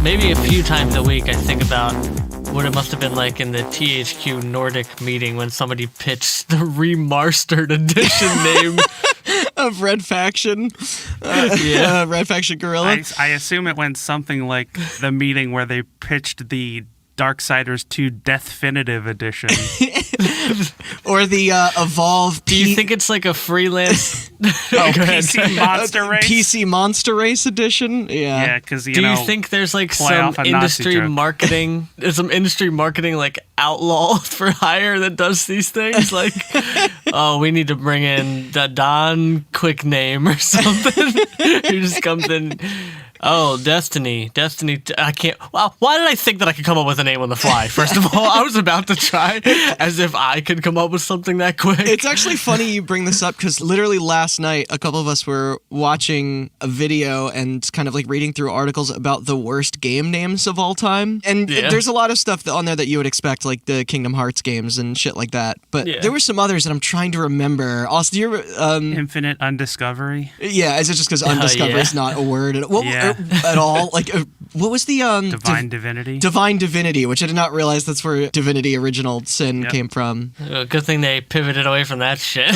maybe a few times a week I think about what it must have been like in the THQ Nordic meeting when somebody pitched the remastered edition name of Red Faction. Red Faction Gorilla. I assume it went something like the meeting where they pitched the Darksiders 2 Definitive Edition. Or the Evolve... Do you think it's like a freelance... PC Monster Race? PC Monster Race Edition? Yeah, because, Do you think there's like some industry marketing... There's some industry marketing like outlaw for hire that does these things? Like, oh, we need to bring in the Don Quick Name or something. Who just comes in... Oh, Destiny. I can't... Well, why did I think that I could come up with a name on the fly? First of all, I was about to try as if I could come up with something that quick. It's actually funny you bring this up because literally last night, a couple of us were watching a video and kind of like reading through articles about the worst game names of all time. And there's a lot of stuff on there that you would expect, like the Kingdom Hearts games and shit like that. But there were some others that I'm trying to remember. Also, do you Infinite Undiscovery? Yeah, is it just because Undiscovery is not a word? At all? Like, what was the... Divine Divinity? Divine Divinity, which I did not realize that's where Divinity Original Sin came from. Good thing they pivoted away from that shit.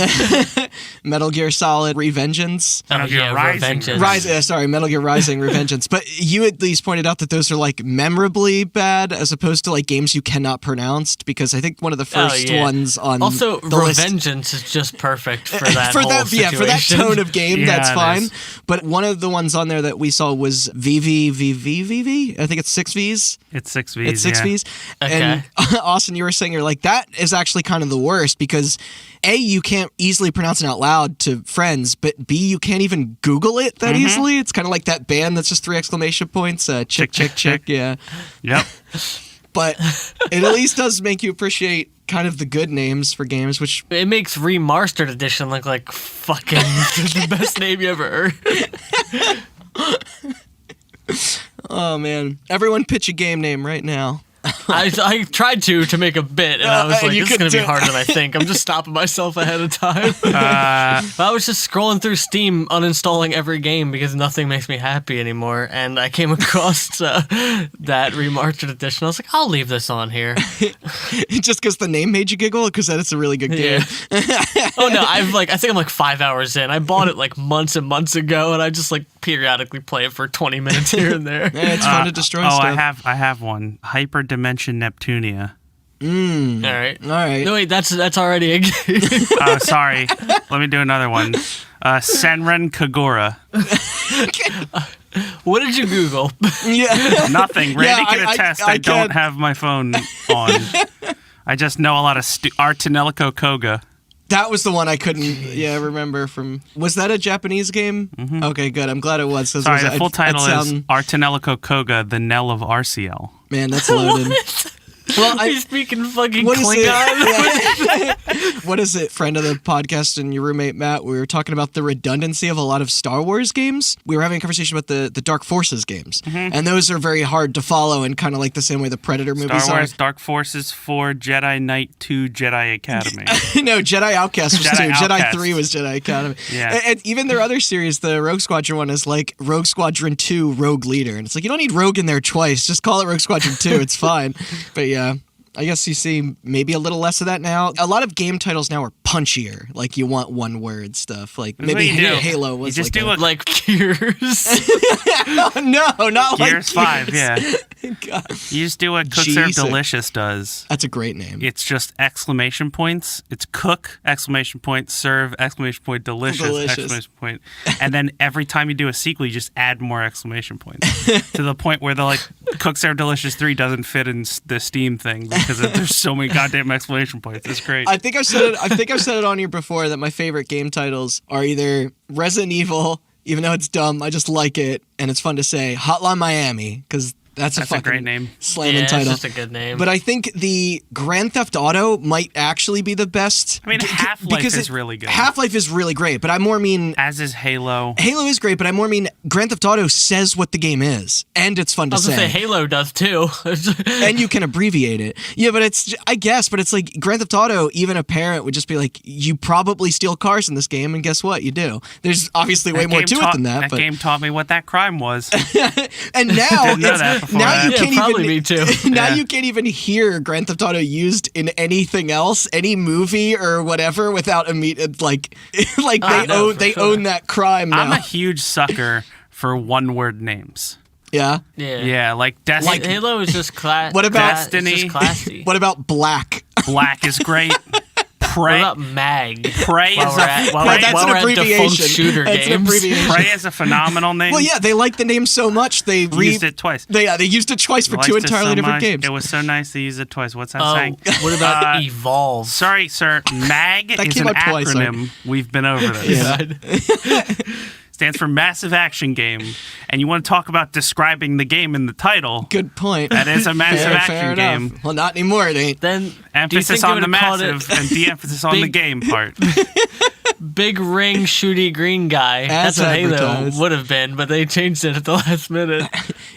Metal Gear Solid Revengeance. Metal Gear Rising. Metal Gear Rising Revengeance. But you at least pointed out that those are like memorably bad as opposed to like games you cannot pronounce, because I think one of the first ones on also, the Revengeance is just perfect for that whole situation. Yeah, for that tone of game, that's fine. But one of the ones on there that we saw was VV. I think it's 6 Vs. It's 6 Vs. It's 6 Vs. Okay. And Austin, you were saying you're like, that is actually kind of the worst because A, you can't easily pronounce it out loud to friends, but B, you can't even Google it that easily. It's kind of like that band that's just 3 exclamation points. Chick. Yeah. Yep. But it at least does make you appreciate kind of the good names for games, which... It makes Remastered Edition look like fucking the best name you ever heard. Oh, man. Everyone pitch a game name right now. I tried to make a bit, and I was like, this is going to be harder than I think. I'm just stopping myself ahead of time. I was just scrolling through Steam, uninstalling every game because nothing makes me happy anymore, and I came across that Remastered Edition. I was like, I'll leave this on here. Just because the name made you giggle? Because that is a really good game. Oh, no, I think I'm like 5 hours in. I bought it like months and months ago, and I just like periodically play it for 20 minutes here and there. Yeah, it's fun to destroy stuff. I have one. Hyper Dimension Neptunia. All right. No, wait, that's already a game. Sorry. Let me do another one. Senran Kagura. What did you Google? Nothing. Randy can attest. I don't have my phone on. I just know a lot of Artinelico Koga. That was the one I couldn't remember from... Was that a Japanese game? Mm-hmm. Okay, good. I'm glad it was. Sorry, the full title is Artinelico Koga, the Knell of RCL. Man, that's loaded. Well, he's speaking fucking Klingon. What is it, friend of the podcast and your roommate Matt? We were talking about the redundancy of a lot of Star Wars games. We were having a conversation about the Dark Forces games, and those are very hard to follow, and kind of like the same way the Predator movies are. Star Wars Dark Forces 4, Jedi Knight 2, Jedi Academy. No, Jedi Outcast was 2. Outcast. Jedi 3 was Jedi Academy. Yeah. And even their other series, the Rogue Squadron one, is like Rogue Squadron 2, Rogue Leader, and it's like you don't need Rogue in there twice. Just call it Rogue Squadron 2. It's fine. But yeah. I guess you see maybe a little less of that now. A lot of game titles now are punchier. Like you want one word stuff. Like maybe Halo was you just like do like Gears. No, not like Gears 5, yeah. God. You just do what Cook Serve Delicious does. That's a great name. It's just exclamation points. It's cook, exclamation point, serve, exclamation point, delicious. Exclamation point. And then every time you do a sequel, you just add more exclamation points. To the point where the like Cook Serve Delicious 3 doesn't fit in the Steam thing because there's so many goddamn exclamation points. It's great. I think I've said it on here before that my favorite game titles are either Resident Evil, even though it's dumb, I just like it and it's fun to say, Hotline Miami, because that's a great name. Slamming title. It's just a good name. But I think the Grand Theft Auto might actually be the best. I mean, Half-Life is really good. Half-Life is really great, but I more mean... As is Halo. Halo is great, but I more mean Grand Theft Auto says what the game is, and it's fun to say. I was going to say Halo does too. And you can abbreviate it. Yeah, but it's like Grand Theft Auto, even a parent would just be like, you probably steal cars in this game, and guess what? You do. There's obviously way more to it than that. That game taught me what that crime was. And now didn't know that before. before now that. you can't probably even, me too. Now you can't even hear Grand Theft Auto used in anything else, any movie or whatever, without immediate like they own that crime now. I'm a huge sucker for one-word names. Yeah. Yeah, like Destiny. Like Halo is just class. What about Destiny? It's just classy. What about Black? Black is great. Prey. What about Mag? Prey is that's an defunct shooter That's an games. abbreviation. Prey is a phenomenal name. Well, yeah, they like the name so much they used it twice. They used it twice for two entirely different games. It was so nice to use it twice. What's that Oh, saying? what about Evolve? Sorry, sir. MAG That is came an out twice, acronym. We've been over this. Yeah. Stands for Massive Action Game. And you want to talk about describing the game in the title. Good point. That is a massive Fair action enough. game. Well, not anymore, it ain't. Then Emphasis on the massive and de-emphasis on the game part. Big ring shooty green guy. As That's what Halo advertised. would have been, but they changed it at the last minute.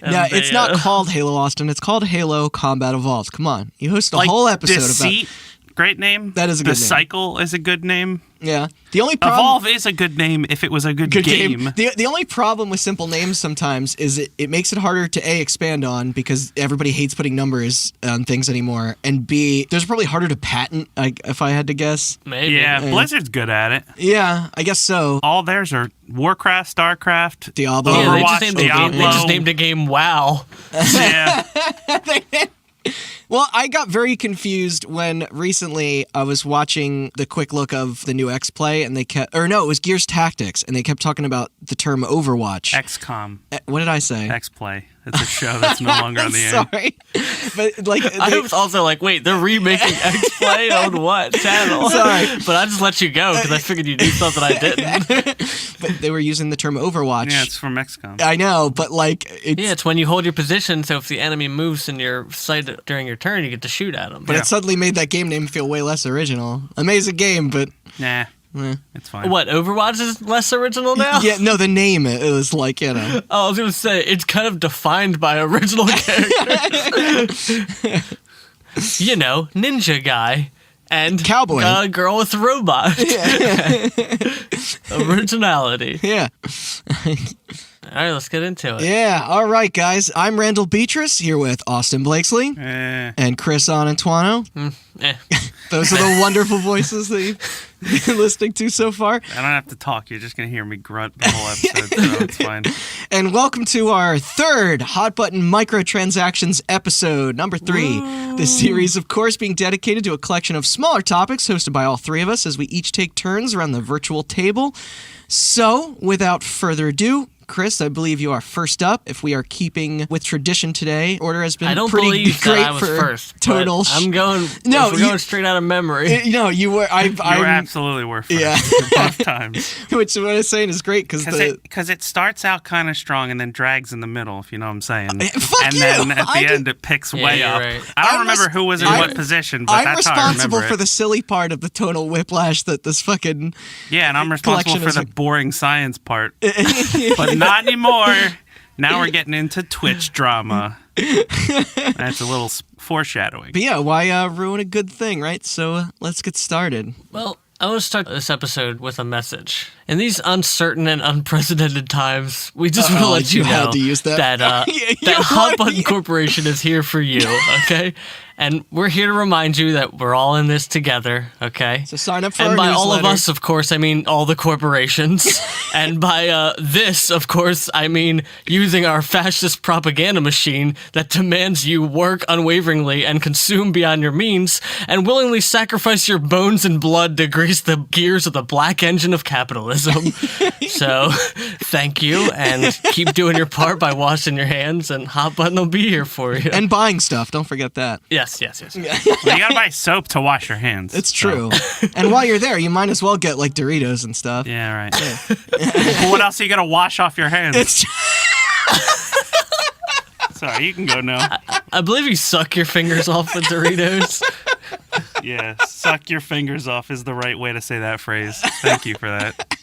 Yeah, it's not called Halo Austin. It's called Halo Combat Evolved. Come on. You host a whole episode Deceit, great name. That is a good name. The Cycle is a good name. Yeah. The only problem Evolve is a good name if it was a good game. The only problem with simple names sometimes is it makes it harder to A, expand on because everybody hates putting numbers on things anymore, and B, there's probably harder to patent, if I had to guess. Maybe. Yeah, Blizzard's good at it. Yeah, I guess so. All theirs are Warcraft, StarCraft, Diablo. Yeah, Overwatch, they Diablo. just named a game WoW. Yeah. Well, I got very confused when recently I was watching the quick look of the new X-Play, and it was Gears Tactics, and they kept talking about the term Overwatch. XCOM. What did I say? X-Play. It's a show that's no longer on the air. Sorry. But like I was also like, wait, they're remaking X-Play on what channel? Sorry. But I just let you go because I figured you knew something I didn't. but they were using the term Overwatch. Yeah, it's from XCOM. I know, but like it's when you hold your position, so if the enemy moves in your sight during your turn, you get to shoot at them. But it suddenly made that game name feel way less original. Amazing game, but Nah. It's fine. What, Overwatch is less original now? yeah, no, the name it was like, you know. Oh, I was gonna say it's kind of defined by original characters. You know, ninja guy and Cowboy. Girl with robot. Originality. Yeah. All right, let's get into it. Yeah, all right, guys. I'm Randall Beatrice here with Austin Blakesley and Chris Anantuano. Those are the wonderful voices that you've been listening to so far. I don't have to talk. You're just going to hear me grunt the whole episode, so it's fine. And welcome to our third Hot Button Microtransactions episode, number 3. Woo. This series, of course, being dedicated to a collection of smaller topics hosted by all three of us as we each take turns around the virtual table. So, without further ado, Chris, I believe you are first up. If we are keeping with tradition today, order has been I don't pretty believe great that I was for first. total. I'm going. No, we're going straight out of memory. No, you were. You absolutely were first. Yeah. Both times. Which what I was saying is great because it starts out kind of strong and then drags in the middle, if you know what I'm saying. Fuck and you. then at the end it picks way up. Right. I don't remember who was in what position, but that's how I remember I'm responsible for it. the silly part of the tonal whiplash that this fucking and I'm responsible for the boring science part. But not anymore. Now we're getting into Twitch drama. That's a little foreshadowing. But yeah, why ruin a good thing, right? So let's get started. Well, I want to start this episode with a message. In these uncertain and unprecedented times, we just want to let you know had to use that. that Hot Button Corporation is here for you, okay? And we're here to remind you that we're all in this together, okay? So sign up for and our by newsletter. all of us, of course, I mean all the corporations. And by this, of course, I mean using our fascist propaganda machine that demands you work unwaveringly and consume beyond your means and willingly sacrifice your bones and blood to grease the gears of the black engine of capitalism. So, thank you, and keep doing your part by washing your hands, and Hot Button will be here for you. And buying stuff, don't forget that. Yes. Well, you gotta buy soap to wash your hands. It's true. And while you're there, you might as well get like Doritos and stuff. Yeah, right. But what else are you gonna wash off your hands? Sorry, you can go now. I believe you suck your fingers off with Doritos. Yeah, suck your fingers off is the right way to say that phrase. Thank you for that.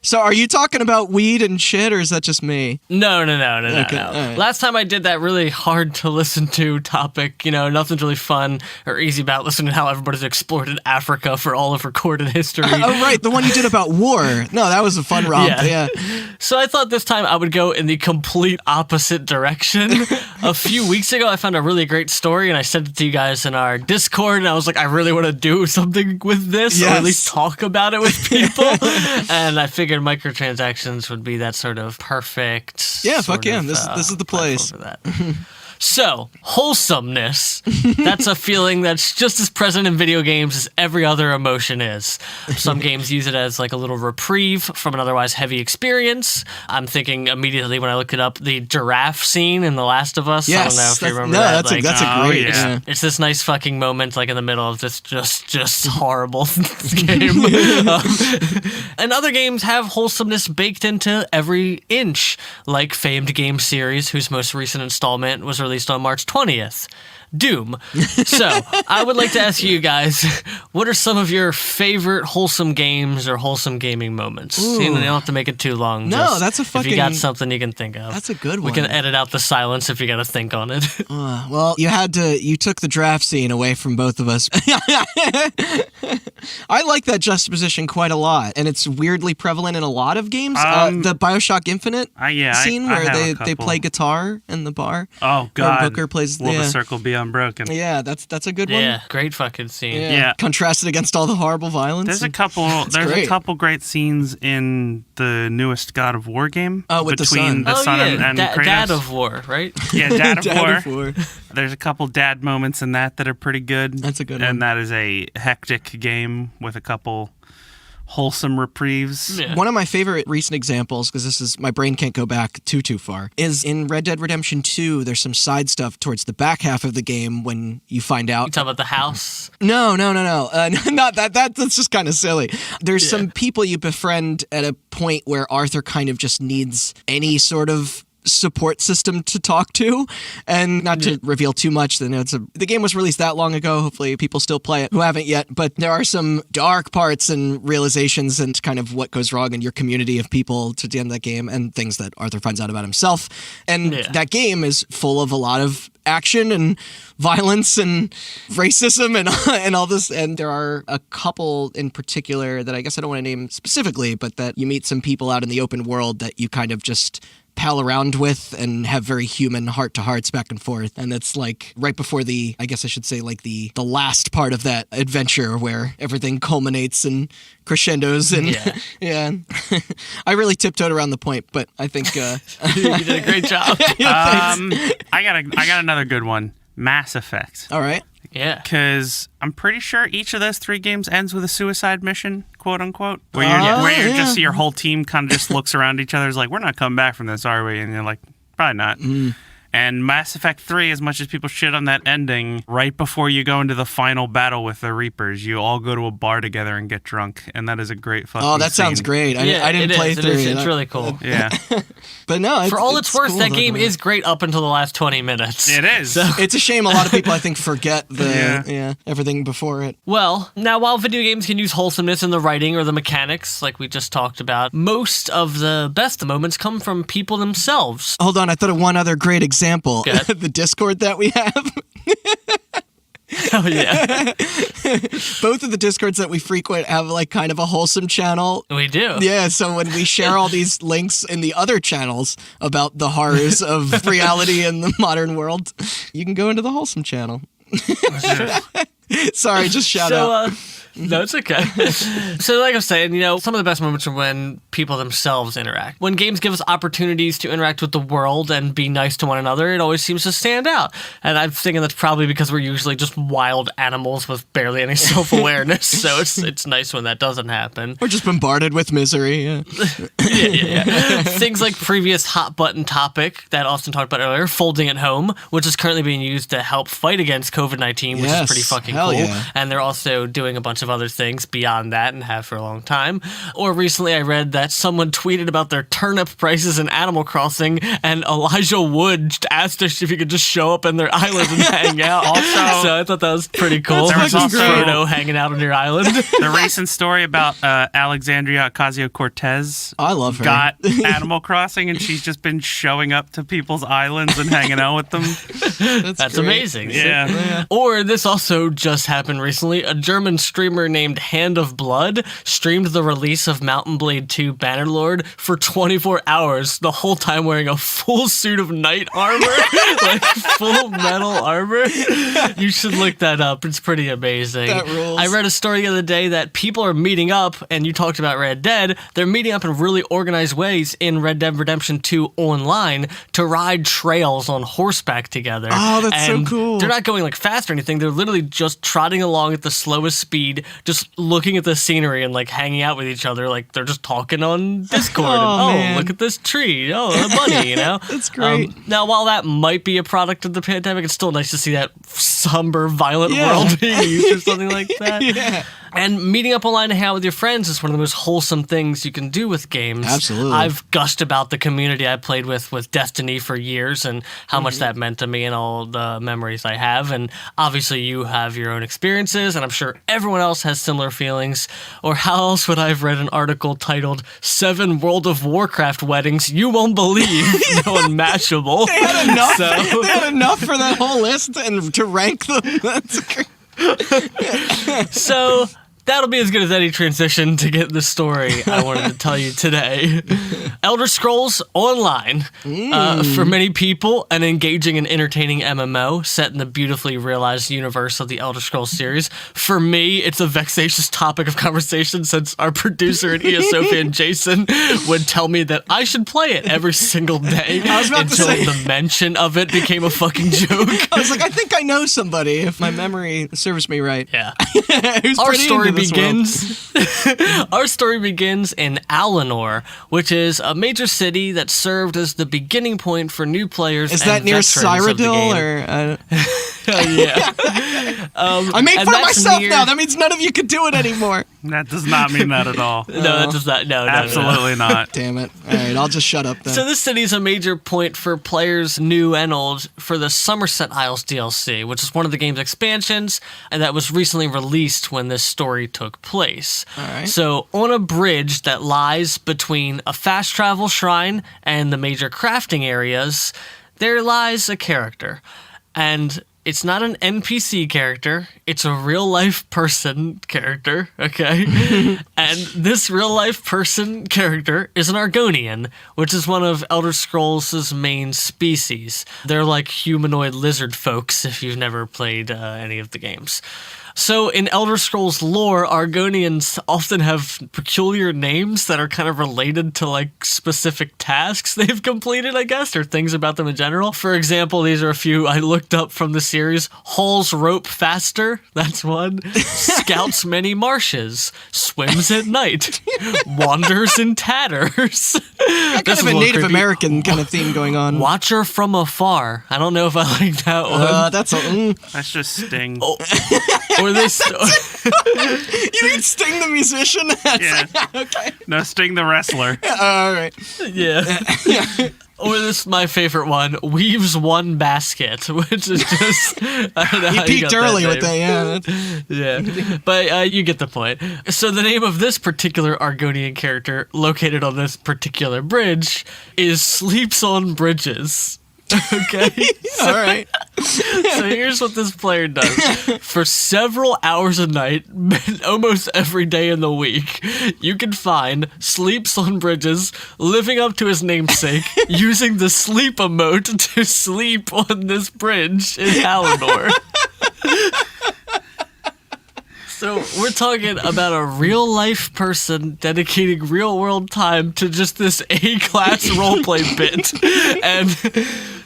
So are you talking about weed and shit, or is that just me? No. Okay, all right. Last time I did that really hard to listen to topic, nothing's really fun or easy about listening to how everybody's explored in Africa for all of recorded history. Oh, right. The one you did about war. No, that was a fun romp. Yeah. So I thought this time I would go in the complete opposite direction. A few weeks ago, I found a really great story, and I sent it to you guys in our Discord, and I was like, I really want to do something with this, or at least talk about it with people. And I figured microtransactions would be that sort of perfect. Yeah, fuck yeah. This is the place. For that. So, wholesomeness, that's a feeling that's just as present in video games as every other emotion is. Some games use it as like a little reprieve from an otherwise heavy experience. I'm thinking immediately when I look it up, the giraffe scene in The Last of Us. Yes, I don't know if you remember that. That's a great... Yeah. It's this nice fucking moment like in the middle of this just horrible game. And other games have wholesomeness baked into every inch, like famed game series whose most recent installment was released on March 20th. Doom. So, I would like to ask you guys, what are some of your favorite wholesome games or wholesome gaming moments? You don't have to make it too long. No, that's a fucking... If you got something you can think of. That's a good one. We can edit out the silence if you got to think on it. Well, you took the draft scene away from both of us. I like that juxtaposition quite a lot, and it's weirdly prevalent in a lot of games. The BioShock Infinite scene where they play guitar in the bar. Oh, God. Booker plays... Will the circle be unbroken? Yeah, that's a good one. Yeah, great fucking scene. Yeah. Contrasted against all the horrible violence. There's a couple great scenes in the newest God of War game. With between the son and Kratos. Dad of War, right? Yeah, Dad of War. There's a couple dad moments in that are pretty good. That's a good one. And that is a hectic game with a couple wholesome reprieves. Yeah. One of my favorite recent examples, because my brain can't go back too far, is in Red Dead Redemption 2. There's some side stuff towards the back half of the game when you find out. You talking about the house? No. Not that. That's just kind of silly. There's some people you befriend at a point where Arthur kind of just needs any sort of support system to talk to, and not to reveal too much. The game was released that long ago. Hopefully people still play it who haven't yet, but there are some dark parts and realizations and kind of what goes wrong in your community of people to the end of that game, and things that Arthur finds out about himself. And that game is full of a lot of action and violence and racism and all this. And there are a couple in particular that I guess I don't want to name specifically, but that you meet some people out in the open world that you kind of just pal around with and have very human heart-to-hearts back and forth. And it's like right before the last part of that adventure where everything culminates and crescendos. And I really tiptoed around the point, but I think you did a great job. I got another good one. Mass Effect. All right. Yeah. Because I'm pretty sure each of those 3 games ends with a suicide mission, quote unquote, where just your whole team kind of just looks around each other, is like, we're not coming back from this, are we? And you're like, probably not. And Mass Effect 3, as much as people shit on that ending, right before you go into the final battle with the Reapers, you all go to a bar together and get drunk, and that is a great fucking Oh, that scene. Sounds great. I didn't play through it. It's really cool. Yeah. But no, for all it's worth, cool that game is great up until the last 20 minutes. It is. So. It's a shame a lot of people, I think, forget everything before it. Well, now while video games can use wholesomeness in the writing or the mechanics, like we just talked about, most of the best moments come from people themselves. Hold on, I thought of one other great example. The Discord that we have. Oh, yeah. Both of the Discords that we frequent have like kind of a wholesome channel. We do. Yeah, so when we share all these links in the other channels about the horrors of reality in the modern world, you can go into the wholesome channel. Sorry, just shout out. No, it's okay. So like I was saying, some of the best moments are when people themselves interact. When games give us opportunities to interact with the world and be nice to one another, it always seems to stand out. And I'm thinking that's probably because we're usually just wild animals with barely any self-awareness. So it's nice when that doesn't happen. We're just bombarded with misery. Yeah. Yeah. Things like previous hot button topic that Austin talked about earlier, folding at home, which is currently being used to help fight against COVID-19, which is pretty fucking cool. Yeah. And they're also doing a bunch of of other things beyond that and have for a long time. Or recently I read that someone tweeted about their turnip prices in Animal Crossing, and Elijah Wood asked us if he could just show up in their island and hang out. Also, so I thought that was pretty cool. There was also Frodo hanging out on your island. The recent story about Alexandria Ocasio-Cortez. I love her. Got Animal Crossing, and she's just been showing up to people's islands and hanging out with them. That's amazing. Yeah. Or this also just happened recently. A German streamer named Hand of Blood streamed the release of Mountain Blade 2 Bannerlord for 24 hours, the whole time wearing a full suit of knight armor, like full metal armor. You should look that up. It's pretty amazing. That rules. I read a story the other day that people are meeting up, and you talked about Red Dead. They're meeting up in really organized ways in Red Dead Redemption 2 online to ride trails on horseback together. Oh, that's and so cool. They're not going like fast or anything. They're literally just trotting along at the slowest speed, just looking at the scenery and like hanging out with each other. Like they're just talking on Discord. Man. Look at this tree. Oh, a bunny, you know? That's great. Now, while that might be a product of the pandemic, it's still nice to see that somber, violent world being used or something like that. Yeah. And meeting up online to hang out with your friends is one of the most wholesome things you can do with games. Absolutely. I've gushed about the community I played with Destiny for years and how much that meant to me and all the memories I have. And obviously you have your own experiences, and I'm sure everyone else has similar feelings. Or how else would I have read an article titled 7 World of Warcraft Weddings You Won't Believe on Mashable. They had enough. They had enough for that whole list and to rank them. That's great. So that'll be as good as any transition to get the story I wanted to tell you today. Elder Scrolls Online. For many people, an engaging and entertaining MMO set in the beautifully realized universe of the Elder Scrolls series. For me, it's a vexatious topic of conversation since our producer and ESO fan Jason would tell me that I should play it every single day until the mention of it became a fucking joke. I was like, I think I know somebody, if my memory serves me right. Yeah. Who's Our pretty story into this begins. Our story begins in Alinor, which is a major city that served as the beginning point for new players. Is that near Cyrodiil or? Yeah. I made fun of myself now. That means none of you could do it anymore. That does not mean that at all. No, that does not. No, absolutely not. Damn it! All right, I'll just shut up then. So this city is a major point for players new and old for the Somerset Isles DLC, which is one of the game's expansions, and that was recently released when this story took place. All right. So on a bridge that lies between a fast travel shrine and the major crafting areas, there lies a character, and it's not an NPC character, it's a real-life person character, okay? And this real-life person character is an Argonian, which is one of Elder Scrolls' main species. They're like humanoid lizard folks if you've never played any of the games. So in Elder Scrolls lore, Argonians often have peculiar names that are kind of related to like specific tasks they've completed, I guess, or things about them in general. For example, these are a few I looked up from the series. Hauls rope faster, that's one. Scouts many marshes. Swims at night. Wanders in tatters. Kind of a Native American kind of theme going on. Watcher from afar. I don't know if I like that one. That's just Sting. Or this. You mean Sting the musician? Yeah. Okay. No, Sting the wrestler. All right. Yeah. Or this, my favorite one, weaves one basket, which is just, I don't know how you peaked early with that, yeah. Yeah, but you get the point. So the name of this particular Argonian character, located on this particular bridge, is Sleeps on Bridges. Okay. All right. So here's what this player does. For several hours a night, almost every day in the week, you can find Sleeps on Bridges living up to his namesake, using the sleep emote to sleep on this bridge in Alinor. So we're talking about a real-life person dedicating real-world time to just this A-class roleplay bit. And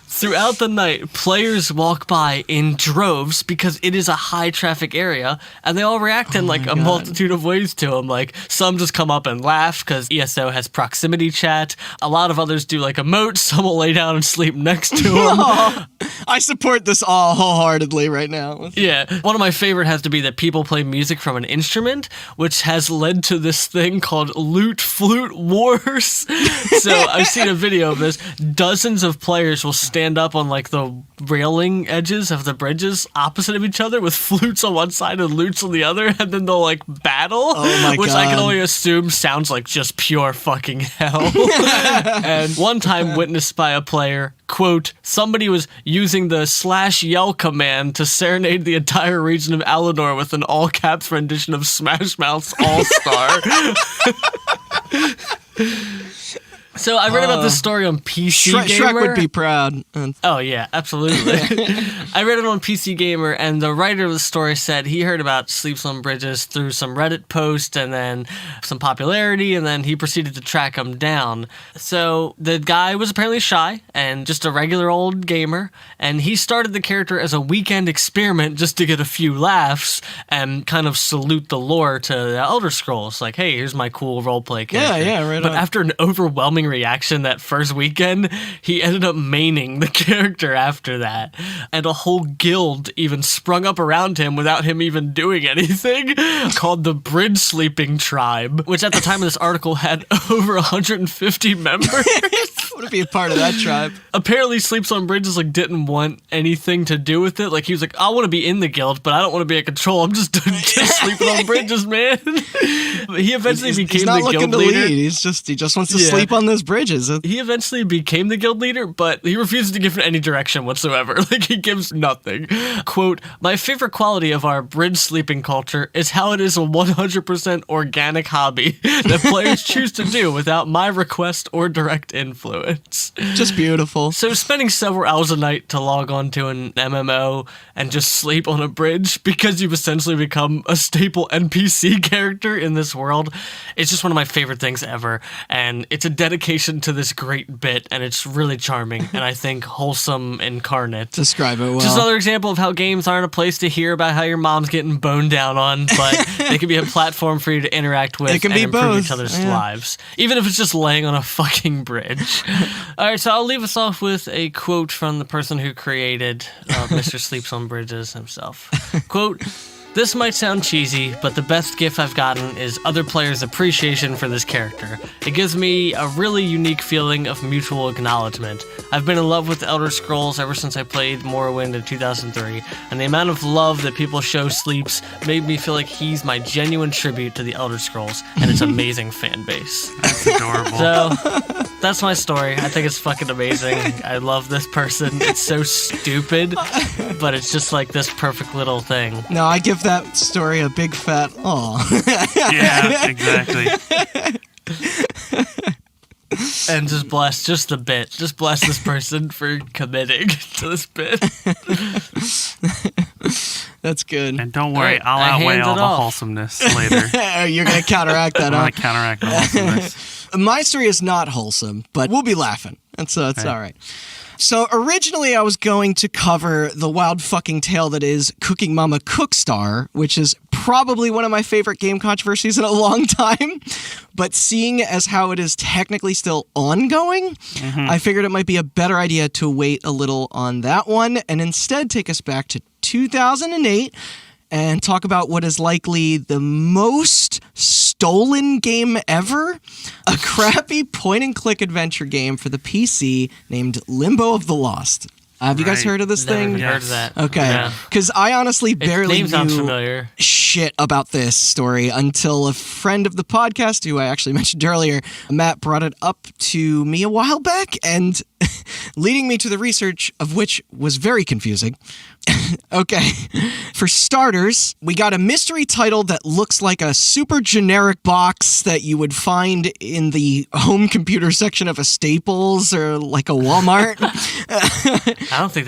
throughout the night, players walk by in droves because it is a high-traffic area, and they all react in like a multitude of ways to him. Like, some just come up and laugh because ESO has proximity chat. A lot of others do like emotes. Some will lay down and sleep next to him. I support this all wholeheartedly right now. Yeah. One of my favorite has to be that people play music from an instrument, which has led to this thing called Loot Flute Wars. So I've seen a video of this. Dozens of players will stand up on like the railing edges of the bridges opposite of each other with flutes on one side and lutes on the other, and then they'll like battle, which I can only assume sounds like just pure fucking hell. And one time witnessed by a player, quote, somebody was using the /yell command to serenade the entire region of Alinor with an all-caps rendition of Smash Mouth's All-Star. So I read about this story on PC Gamer. Shrek would be proud. Oh, yeah, absolutely. I read it on PC Gamer, and the writer of the story said he heard about Sleeps on Bridges through some Reddit post and then some popularity, and then he proceeded to track him down. So the guy was apparently shy and just a regular old gamer, and he started the character as a weekend experiment just to get a few laughs and kind of salute the lore to the Elder Scrolls. Like, hey, here's my cool roleplay character. Yeah, right But on. after an overwhelming reaction that first weekend, he ended up maining the character after that. And a whole guild even sprung up around him without him even doing anything, called the Bridge Sleeping Tribe, which at the time of this article had over 150 members. I want to be a part of that tribe. Apparently Sleeps on Bridges like didn't want anything to do with it. Like he was like, I want to be in the guild, but I don't want to be in control. I'm just sleeping on bridges, man. But he eventually became the guild leader. He just wants to sleep on those bridges. He eventually became the guild leader, but he refuses to give it any direction whatsoever. Like, he gives nothing. Quote, my favorite quality of our bridge sleeping culture is how it is a 100% organic hobby that players choose to do without my request or direct influence. Just beautiful. So spending several hours a night to log on to an MMO and just sleep on a bridge because you've essentially become a staple NPC character in this world, it's just one of my favorite things ever. And it's a dedication to this great bit, and it's really charming, and I think wholesome incarnate. Describe it well. Just another example of how games aren't a place to hear about how your mom's getting boned down on, but they can be a platform for you to interact with and improve each other's lives, even if it's just laying on a fucking bridge. All right, so I'll leave us off with a quote from the person who created Mr. Sleeps on Bridges himself. Quote, this might sound cheesy, but the best gift I've gotten is other players' appreciation for this character. It gives me a really unique feeling of mutual acknowledgement. I've been in love with Elder Scrolls ever since I played Morrowind in 2003, and the amount of love that people show Sleeps made me feel like he's my genuine tribute to the Elder Scrolls and its amazing fan base. That's adorable. So, that's my story. I think it's fucking amazing. I love this person. It's so stupid, but it's just like this perfect little thing. No, I give that story a big fat aw. Yeah, exactly. And just bless the bit. Just bless this person for committing to this bit. That's good. And don't worry, I'll outweigh all the wholesomeness later. You're going to counteract that, I'm going to counteract the wholesomeness. My story is not wholesome, but we'll be laughing. That's all right. So originally I was going to cover the wild fucking tale that is Cooking Mama Cookstar, which is probably one of my favorite game controversies in a long time. But seeing as how it is technically still ongoing, I figured it might be a better idea to wait a little on that one and instead take us back to 2008 and talk about what is likely the most stolen game ever, a crappy point-and-click adventure game for the PC named Limbo of the Lost. Have you guys heard of this thing? Never heard of that. Okay. Because I honestly barely knew shit about this story until a friend of the podcast, who I actually mentioned earlier, Matt, brought it up to me a while back, and leading me to the research of which was very confusing. Okay. For starters, we got a mystery title that looks like a super generic box that you would find in the home computer section of a Staples or like a Walmart. I don't think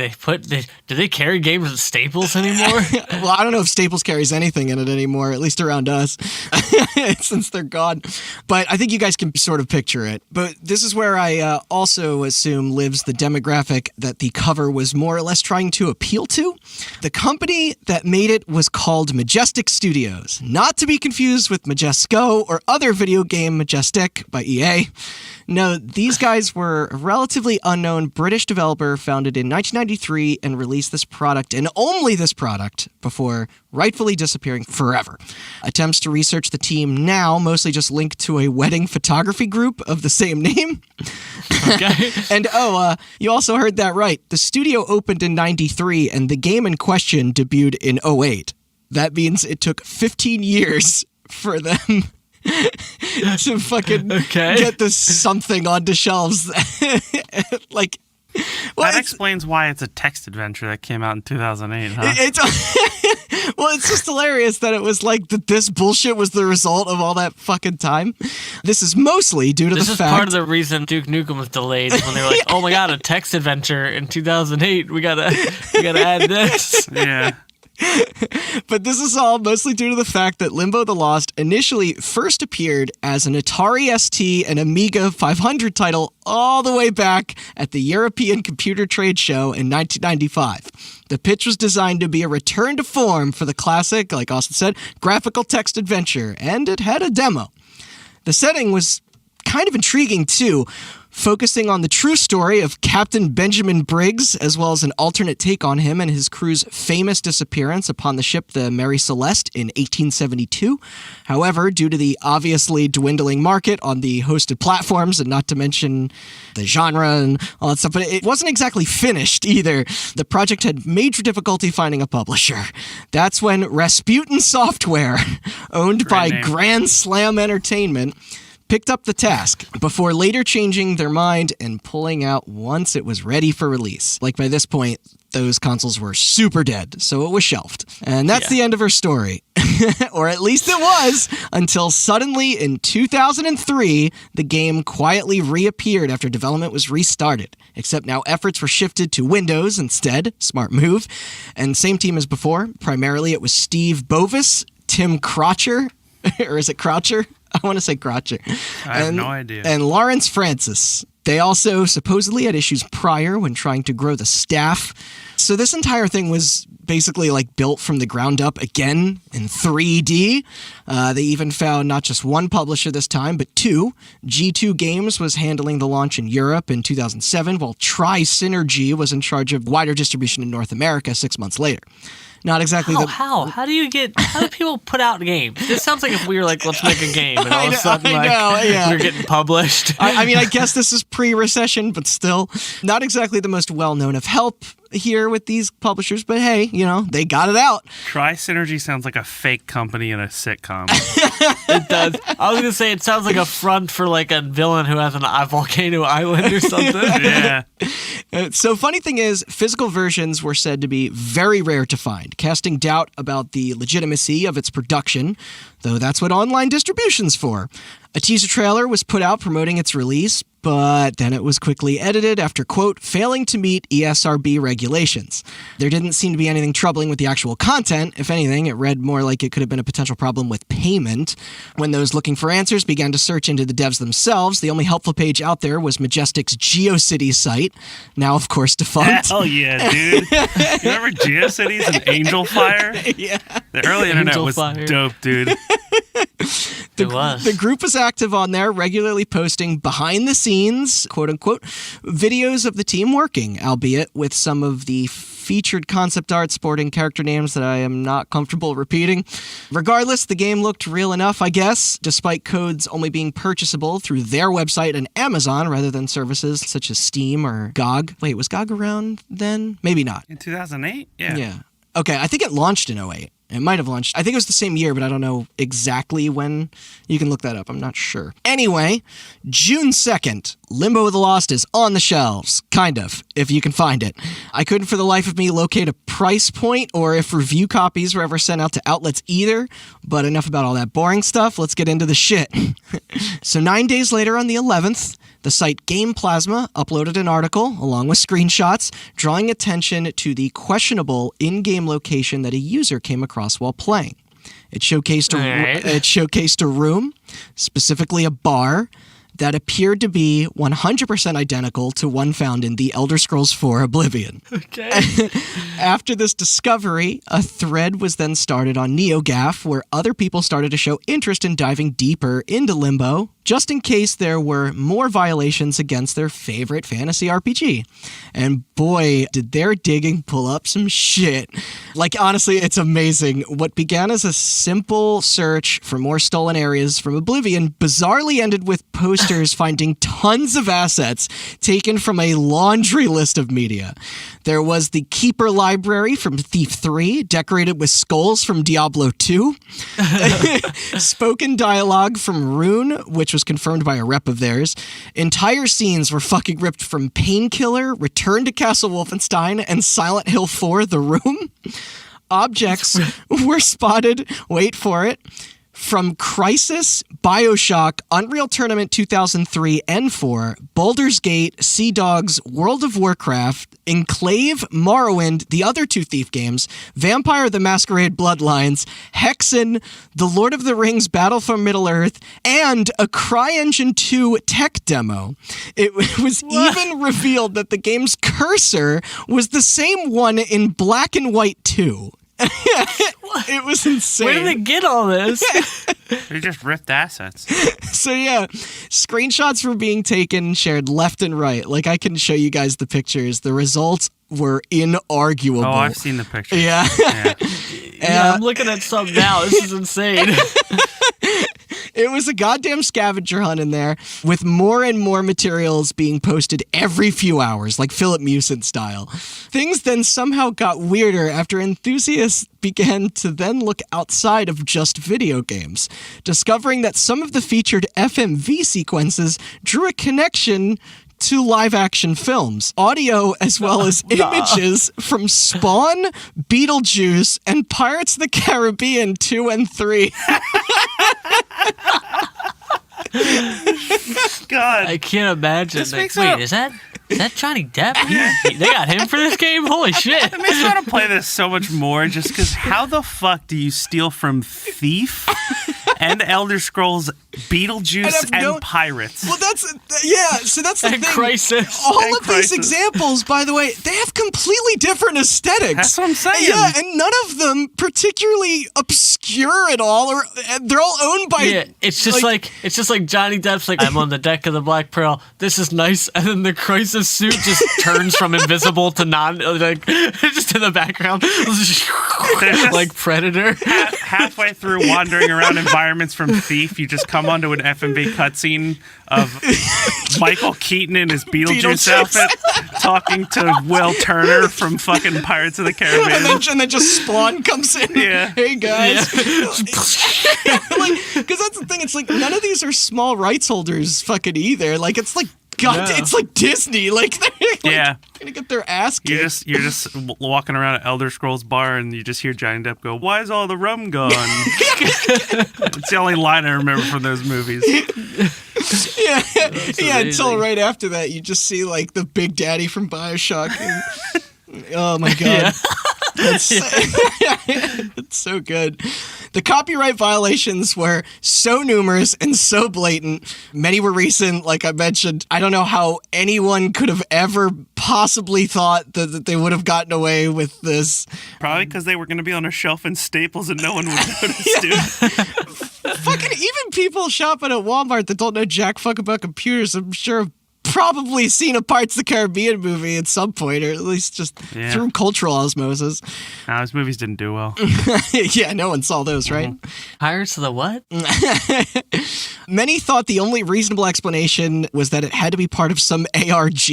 do they carry games at Staples anymore? Well, I don't know if Staples carries anything in it anymore, at least around us, since they're gone. But I think you guys can sort of picture it. But this is where I also assume lives the demographic that the cover was more or less trying to appeal to. The company that made it was called Majestic Studios, not to be confused with Majesco or other video game Majestic by EA. No, these guys were a relatively unknown British developer founded in 1993 and released this product, and only this product, before rightfully disappearing forever. Attempts to research the team now mostly just link to a wedding photography group of the same name. Okay. And you also heard that right. The studio opened in 93 and the game in question debuted in 08. That means it took 15 years for them to fucking get this something onto shelves. Like, well, that explains why it's a text adventure that came out in 2008, huh? Well, it's just hilarious that it was like that this bullshit was the result of all that fucking time. This is mostly due to the fact... This is part of the reason Duke Nukem was delayed, when they were like, oh my god, a text adventure in 2008, we gotta add this. Yeah. But this is all mostly due to the fact that Limbo the Lost initially first appeared as an Atari ST and Amiga 500 title all the way back at the European Computer Trade Show in 1995. The pitch was designed to be a return to form for the classic, like Austin said, graphical text adventure, and it had a demo. The setting was kind of intriguing too, focusing on the true story of Captain Benjamin Briggs, as well as an alternate take on him and his crew's famous disappearance upon the ship the Mary Celeste in 1872. However, due to the obviously dwindling market on the hosted platforms, and not to mention the genre and all that stuff, but it wasn't exactly finished either. The project had major difficulty finding a publisher. That's when Rasputin Software, owned by Grand Slam Entertainment, picked up the task before later changing their mind and pulling out once it was ready for release. Like, by this point, those consoles were super dead, so it was shelved. And that's the end of her story. Or at least it was, until suddenly in 2003, the game quietly reappeared after development was restarted. Except now efforts were shifted to Windows instead. Smart move. And same team as before. Primarily it was Steve Bovis, Tim Croucher, or is it Croucher? I want to say Croucher. I have no idea. And Lawrence Francis. They also supposedly had issues prior when trying to grow the staff. So this entire thing was basically like built from the ground up again in 3D. They even found not just one publisher this time, but two. G2 Games was handling the launch in Europe in 2007, while Tri-Synergy was in charge of wider distribution in North America 6 months later. Not exactly How do people put out games? This sounds like if we were like, let's make a game, and all of a sudden we're getting published. I mean, I guess this is pre-recession, but still. Not exactly the most well-known of help here with these publishers, but hey, they got it out. Tri-Synergy sounds like a fake company in a sitcom. It does. I was going to say, it sounds like a front for like a villain who has an volcano island or something. Yeah. So funny thing is, physical versions were said to be very rare to find, casting doubt about the legitimacy of its production, though that's what online distribution's for. A teaser trailer was put out promoting its release, but then it was quickly edited after, quote, failing to meet ESRB regulations. There didn't seem to be anything troubling with the actual content. If anything, it read more like it could have been a potential problem with payment. When those looking for answers began to search into the devs themselves, the only helpful page out there was Majestic's GeoCities site, now, of course, defunct. Hell yeah, dude. You remember GeoCities and Angel Fire? Yeah. The early internet was dope, dude. The group was active on there, regularly posting behind-the-scenes, quote-unquote, videos of the team working, albeit with some of the featured concept art sporting character names that I am not comfortable repeating. Regardless, the game looked real enough, I guess, despite codes only being purchasable through their website and Amazon rather than services such as Steam or GOG. Wait, was GOG around then? Maybe not. In 2008? Yeah. Yeah. Okay, I think it launched in 08. It might have launched. I think it was the same year, but I don't know exactly when. You can look that up. I'm not sure. Anyway, June 2nd, Limbo the Lost is on the shelves. Kind of, if you can find it. I couldn't for the life of me locate a price point or if review copies were ever sent out to outlets either. But enough about all that boring stuff. Let's get into the shit. So 9 days later on the 11th, the site Game Plasma uploaded an article, along with screenshots, drawing attention to the questionable in-game location that a user came across while playing. It showcased a room, specifically a bar, that appeared to be 100% identical to one found in The Elder Scrolls IV Oblivion. Okay. After this discovery, a thread was then started on NeoGAF where other people started to show interest in diving deeper into Limbo, just in case there were more violations against their favorite fantasy RPG. And boy, did their digging pull up some shit. Like, honestly, it's amazing. What began as a simple search for more stolen areas from Oblivion bizarrely ended with posters finding tons of assets taken from a laundry list of media. There was the Keeper Library from Thief 3, decorated with skulls from Diablo 2. Spoken dialogue from Rune, which was confirmed by a rep of theirs. Entire scenes were fucking ripped from Painkiller, Return to Castle Wolfenstein, and Silent Hill 4: The Room. Objects were spotted, wait for it, from Crysis, BioShock, Unreal Tournament 2003 and 4, Baldur's Gate, Sea Dogs, World of Warcraft, Enclave, Morrowind, the other two Thief games, Vampire the Masquerade Bloodlines, Hexen, The Lord of the Rings Battle for Middle-earth, and a CryEngine 2 tech demo. It was even revealed that the game's cursor was the same one in black and white too. It was insane. Where did they get all this? They just ripped assets. So yeah, screenshots were being taken, shared left and right. Like, I can show you guys the pictures. The results were inarguable. Oh, I've seen the pictures. Yeah. Yeah, I'm looking at some now. This is insane. It was a goddamn scavenger hunt in there, with more and more materials being posted every few hours, like Philip Mewson style. Things then somehow got weirder after enthusiasts began to then look outside of just video games, discovering that some of the featured FMV sequences drew a connection to live-action films, audio as well as images from Spawn, Beetlejuice, and Pirates of the Caribbean 2 and 3. God, I can't imagine. This makes Wait, up. is that Johnny Depp? They got him for this game? Holy shit. It makes me want to play this so much more just because how the fuck do you steal from Thief and Elder Scrolls, Beetlejuice, and Pirates? Well, that's the thing. Crisis. All of these examples, by the way, they have completely different aesthetics. That's what I'm saying. Yeah, and none of them particularly obscure at all, or they're all owned by... Yeah, it's just like Johnny Depp's like, I'm on the deck of the Black Pearl. This is nice. And then the Crisis suit just turns from invisible to just in the background. Like Predator. Halfway through wandering around environments from Thief, you just come onto an FMV cutscene of Michael Keaton in his Beetlejuice outfit talking to Will Turner from fucking Pirates of the Caribbean. And then just Spawn comes in. Yeah. Hey, guys. Because that's the thing. It's like, none of these are small rights holders fucking either. Like, it's like, God, it's like Disney. Like, they're gonna get their ass kicked. You're just walking around an Elder Scrolls bar and you just hear Johnny Depp go, "Why is all the rum gone?" It's the only line I remember from those movies. Yeah. Until right after that, you just see like the Big Daddy from BioShock. And, oh my God. It's so good. The copyright violations were so numerous and so blatant. Many were recent, like I mentioned. I don't know how anyone could have ever possibly thought that they would have gotten away with this. Probably because they were going to be on a shelf in Staples and no one would notice, dude. Fucking even people shopping at Walmart that don't know jack fuck about computers, I'm sure have probably seen a Pirates of the Caribbean movie at some point, or at least just through cultural osmosis. Nah, those movies didn't do well. Yeah, no one saw those, right? Pirates of the what? Many thought the only reasonable explanation was that it had to be part of some ARG,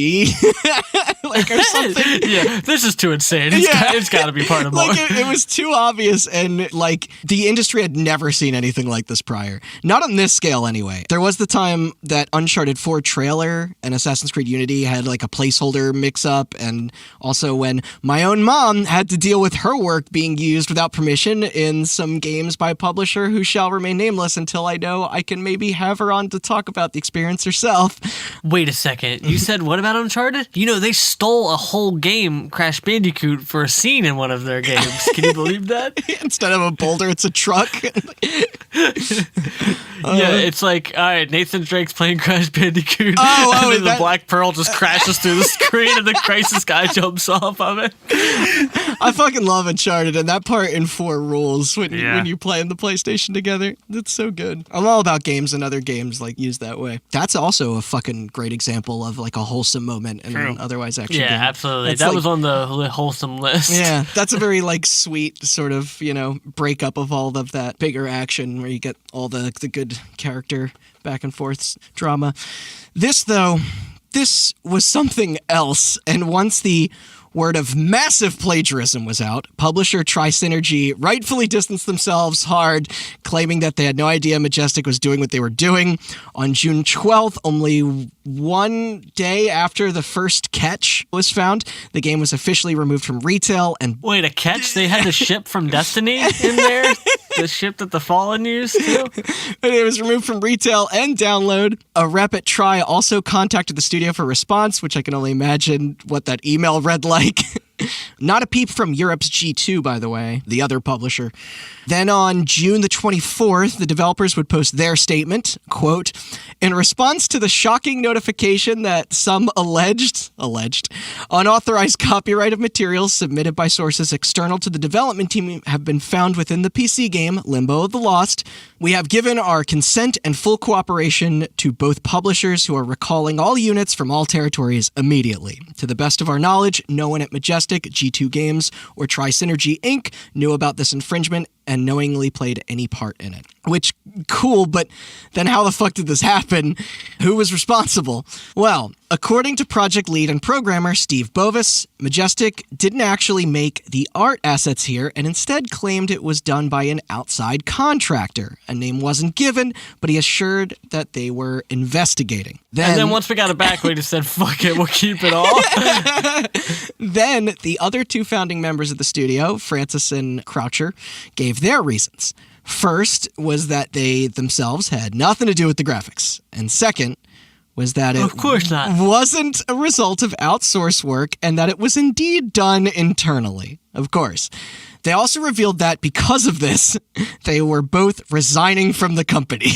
like or something. Yeah, this is too insane. It's got to be part of more. Like it was too obvious, and like the industry had never seen anything like this prior. Not on this scale, anyway. There was the time that Uncharted 4 trailer and Assassin's Creed Unity had like a placeholder mix-up, and also when my own mom had to deal with her work being used without permission in some games by a publisher who shall remain nameless until I know I can maybe have her on to talk about the experience herself. Wait a second. You said what about Uncharted? You know, they stole a whole game, Crash Bandicoot, for a scene in one of their games. Can you believe that? Instead of a boulder, it's a truck. Yeah, it's like, all right, Nathan Drake's playing Crash Bandicoot. Oh, Finally, the Black Pearl just crashes through the screen and the Crisis guy jumps off of it. I fucking love Uncharted, and that part in 4 rules when you play on the PlayStation together. That's so good. I'm all about games and other games like used that way. That's also a fucking great example of like a wholesome moment in an otherwise action game. Yeah, absolutely. That was on the wholesome list. Yeah, that's a very like sweet sort of, breakup of all of that bigger action where you get all the good character back and forth drama. This was something else, and once the word of massive plagiarism was out, publisher Tri-Synergy rightfully distanced themselves hard, claiming that they had no idea Majestic was doing what they were doing. On June 12th, only one day after the first catch was found, the game was officially removed from retail. And wait, a catch? They had the ship from Destiny in there? The ship that the Fallen used too? It was removed from retail and download. A rep at Tri also contacted the studio for response, which I can only imagine what that email read like. Not a peep from Europe's G2, by the way, the other publisher. Then on June the 24th, the developers would post their statement, quote, in response to the shocking notification that some alleged unauthorized copyright of materials submitted by sources external to the development team have been found within the PC game Limbo of the Lost, we have given our consent and full cooperation to both publishers who are recalling all units from all territories immediately. To the best of our knowledge, no one at Majestic, G2 Games, or Tri-Synergy Inc. knew about this infringement and knowingly played any part in it. Which, cool, but then how the fuck did this happen? Who was responsible? Well, according to project lead and programmer Steve Bovis, Majestic didn't actually make the art assets here and instead claimed it was done by an outside contractor. A name wasn't given, but he assured that they were investigating. And then once we got it back, we just said, fuck it, we'll keep it all. Then the other 2 founding members of the studio, Francis and Croucher, gave their reasons. First was that they themselves had nothing to do with the graphics. And second was that it of course not. Wasn't a result of outsourced work and that it was indeed done internally. Of course. They also revealed that because of this, they were both resigning from the company.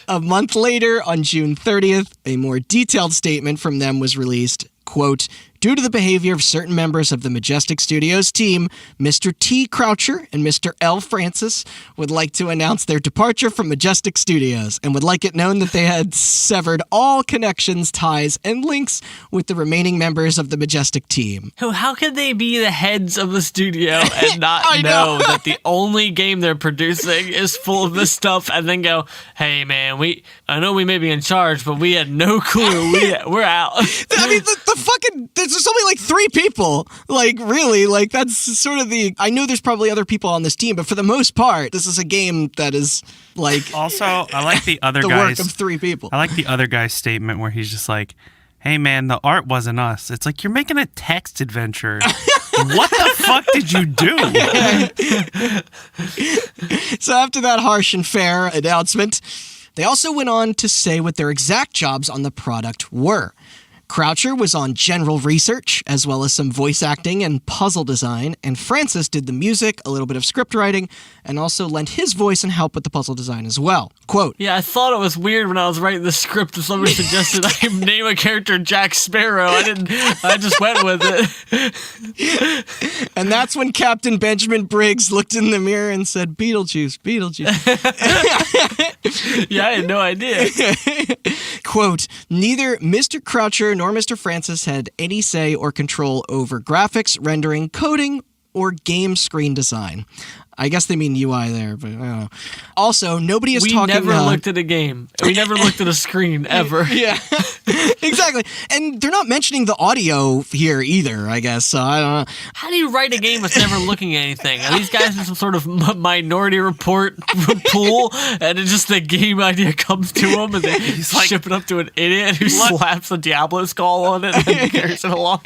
A month later, on June 30th, a more detailed statement from them was released. Quote, due to the behavior of certain members of the Majestic Studios team, Mr. T. Croucher and Mr. L. Francis would like to announce their departure from Majestic Studios and would like it known that they had severed all connections, ties, and links with the remaining members of the Majestic team. How could they be the heads of the studio and not know that the only game they're producing is full of this stuff and then go, hey man, I know we may be in charge, but we had no clue. We're out. I mean, the fucking... There's only like 3 people. Like, really, like, that's sort of I know there's probably other people on this team, but for the most part, this is a game that is, like... Also, I like the other the guy's... work of 3 people. I like the other guy's statement where he's just like, hey, man, the art wasn't us. It's like, you're making a text adventure. What the fuck did you do? So after that harsh and fair announcement, they also went on to say what their exact jobs on the product were. Croucher was on general research, as well as some voice acting and puzzle design, and Francis did the music, a little bit of script writing, and also lent his voice and help with the puzzle design as well. Quote, yeah, I thought it was weird when I was writing the script if somebody suggested I name a character Jack Sparrow. I just went with it. And that's when Captain Benjamin Briggs looked in the mirror and said, Beetlejuice, Beetlejuice. Yeah, I had no idea. Quote, neither Mr. Croucher nor Mr. Francis had any say or control over graphics, rendering, coding, or game screen design. I guess they mean UI there, but I don't know. Also, nobody is talking... We never looked at a game. We never looked at a screen, ever. Yeah, exactly. And they're not mentioning the audio here either, I guess, so I don't know. How do you write a game with never looking at anything? Are these guys in some sort of Minority Report pool, and it's just the game idea comes to them, and they ship it up to an idiot who slaps a Diablo skull on it and carries it along?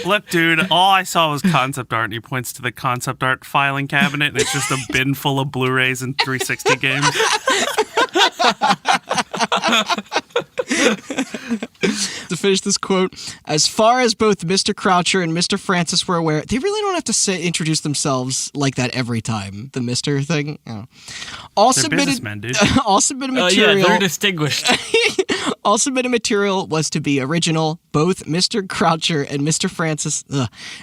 Look, dude, all I saw was concept art, and he points to the concept art filing cabinet, and it's just a bin full of Blu-rays and 360 games. To finish this quote, as far as both Mr. Croucher and Mr. Francis were aware, they really don't have to introduce themselves like that every time. The Mr. thing. You know. All they're submitted, businessmen, dude. All submitted material. Yeah, they're distinguished. All submitted material was to be original. Both Mr. Croucher and Mr. Francis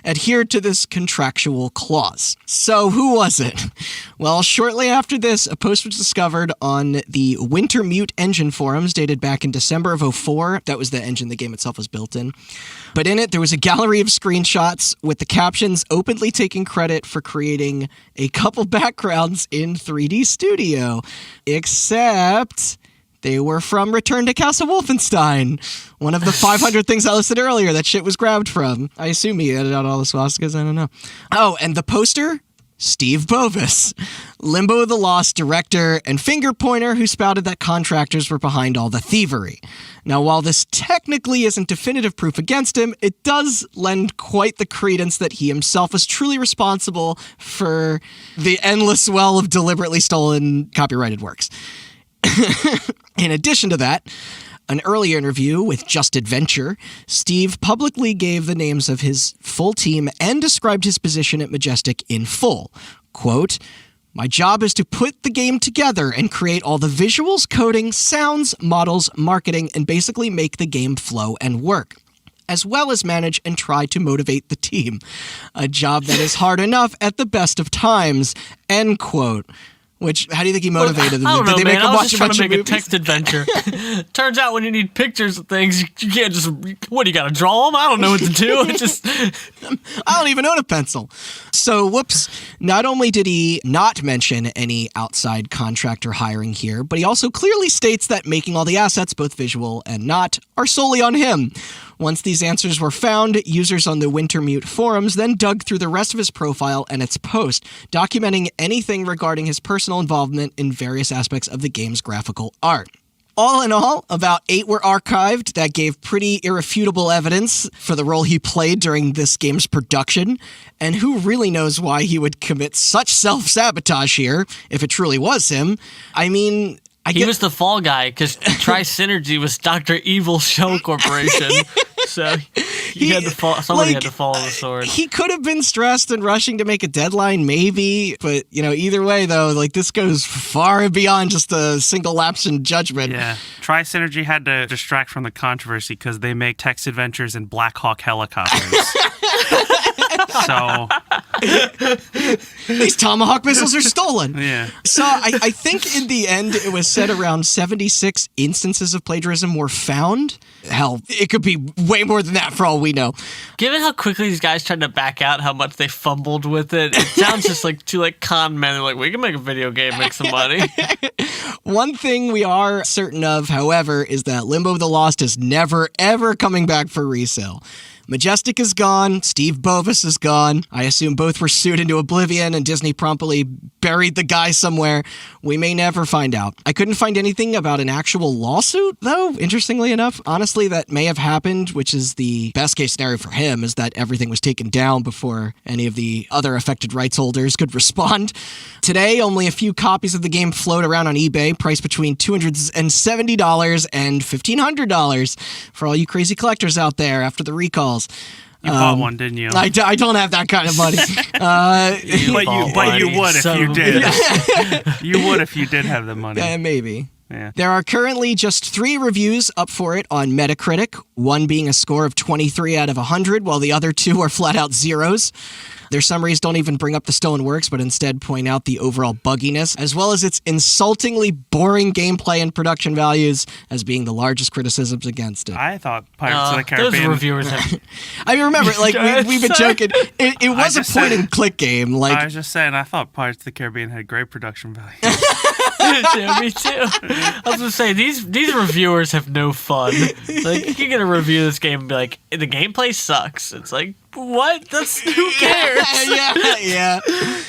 adhered to this contractual clause. So who was it? Well, shortly after this, a post was discovered on the Wintermute engine forums dated back in December of 2004. That was the engine the game itself was built in. But in it, there was a gallery of screenshots with the captions openly taking credit for creating a couple backgrounds in 3D Studio. Except they were from Return to Castle Wolfenstein, one of the 500 things I listed earlier that shit was grabbed from. I assume he edited out all the swastikas, I don't know. Oh, and the poster? Steve Bovis, Limbo of the Lost director and finger pointer who spouted that contractors were behind all the thievery. Now, while this technically isn't definitive proof against him, it does lend quite the credence that he himself was truly responsible for the endless well of deliberately stolen copyrighted works. In addition to that, an earlier interview with Just Adventure, Steve publicly gave the names of his full team and described his position at Majestic in full. Quote, "My job is to put the game together and create all the visuals, coding, sounds, models, marketing, and basically make the game flow and work, as well as manage and try to motivate the team. A job that is hard enough at the best of times." End quote. Which, how do you think he motivated them? I don't know, Did they man. make him I was watch just a trying bunch to of make a movies? text adventure. Turns out when you need pictures of things, you can't just, what, you gotta draw them? I don't know what to do. It just... I don't even own a pencil. So, whoops. Not only did he not mention any outside contractor hiring here, but he also clearly states that making all the assets, both visual and not, are solely on him. Once these answers were found, users on the Wintermute forums then dug through the rest of his profile and its post, documenting anything regarding his personal involvement in various aspects of the game's graphical art. All in all, about 8 were archived that gave pretty irrefutable evidence for the role he played during this game's production, and who really knows why he would commit such self-sabotage here, if it truly was him. I mean... He was the fall guy, because Tri-Synergy was Dr. Evil Show Corporation. So he had to fall. Somebody had to fall on the sword. He could have been stressed and rushing to make a deadline, maybe. But, either way, though, this goes far beyond just a single lapse in judgment. Yeah. Tri-Synergy had to distract from the controversy because they make text adventures in Black Hawk helicopters. So these Tomahawk missiles are stolen. Yeah. So I think in the end it was said around 76 instances of plagiarism were found. Hell, it could be way more than that for all we know. Given how quickly these guys tried to back out, how much they fumbled with it, it sounds just like two con men. They're like, we can make a video game, make some money. One thing we are certain of, however, is that Limbo of the Lost is never, ever coming back for resale. Majestic is gone. Steve Bovis is gone. I assume both were sued into oblivion and Disney promptly buried the guy somewhere. We may never find out. I couldn't find anything about an actual lawsuit, though, interestingly enough. Honestly, that may have happened, which is the best case scenario for him, is that everything was taken down before any of the other affected rights holders could respond. Today, only a few copies of the game float around on eBay, priced between $270 and $1,500 for all you crazy collectors out there after the recalls. You bought one, didn't you? I don't have that kind of money. But you would if you did. You would if you did have the money. Maybe. Yeah. There are currently just 3 reviews up for it on Metacritic, one being a score of 23 out of 100, while the other 2 are flat-out zeros. Their summaries don't even bring up the stolen works, but instead point out the overall bugginess, as well as its insultingly boring gameplay and production values as being the largest criticisms against it. I thought Pirates of the Caribbean... Those reviewers have... I mean, remember, we've been joking. It was a point-and-click game. I was just saying, I thought Pirates of the Caribbean had great production value. Yeah, me too. I was gonna say these reviewers have no fun. Like, you can get a review of this game and be like, the gameplay sucks. It's like, what? Who cares? Yeah.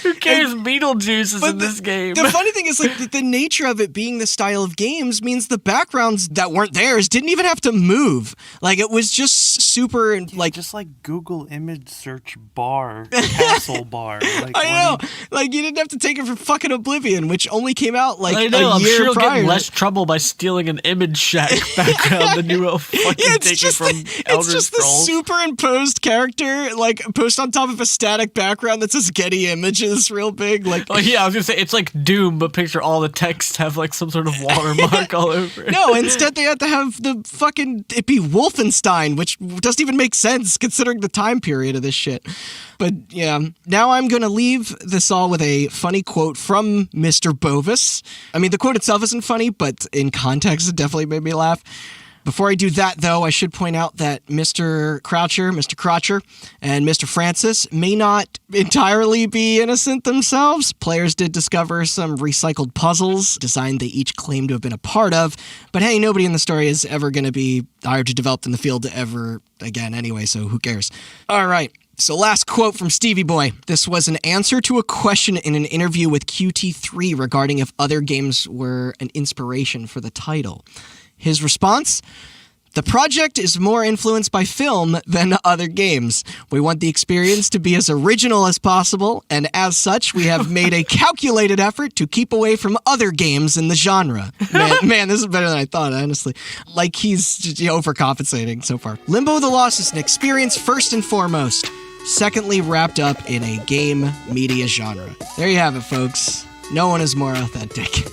Who cares? Beetlejuice is in this game. The funny thing is, the nature of it being the style of games means the backgrounds that weren't theirs didn't even have to move. It was just super, just Google image search bar, castle bar. I know. You didn't have to take it from fucking Oblivion, which only came out I know, a year I'm sure you'll prior. get less trouble by stealing an image shack background than you will fucking taking from Elder Scrolls. It's just the superimposed character picture, like post on top of a static background that says Getty Images real big. Like, oh yeah, I was gonna say it's like Doom, but picture all the text have like some sort of watermark all over it. No, instead they had to have the fucking it be Wolfenstein, which doesn't even make sense considering the time period of this shit. But yeah, now I'm gonna leave this all with a funny quote from Mr. Bovis. I mean, the quote itself isn't funny, but in context, it definitely made me laugh. Before I do that, though, I should point out that Mr. Croucher, and Mr. Francis may not entirely be innocent themselves. Players did discover some recycled puzzles, design they each claim to have been a part of. But hey, nobody in the story is ever going to be hired to develop in the field ever again anyway, so who cares? All right. So last quote from Stevie Boy. This was an answer to a question in an interview with QT3 regarding if other games were an inspiration for the title. His response? The project is more influenced by film than other games. We want the experience to be as original as possible, and as such, we have made a calculated effort to keep away from other games in the genre. Man, this is better than I thought, honestly. Like he's overcompensating so far. Limbo the Lost is an experience first and foremost. Secondly, wrapped up in a game media genre. There you have it, folks. No one is more authentic.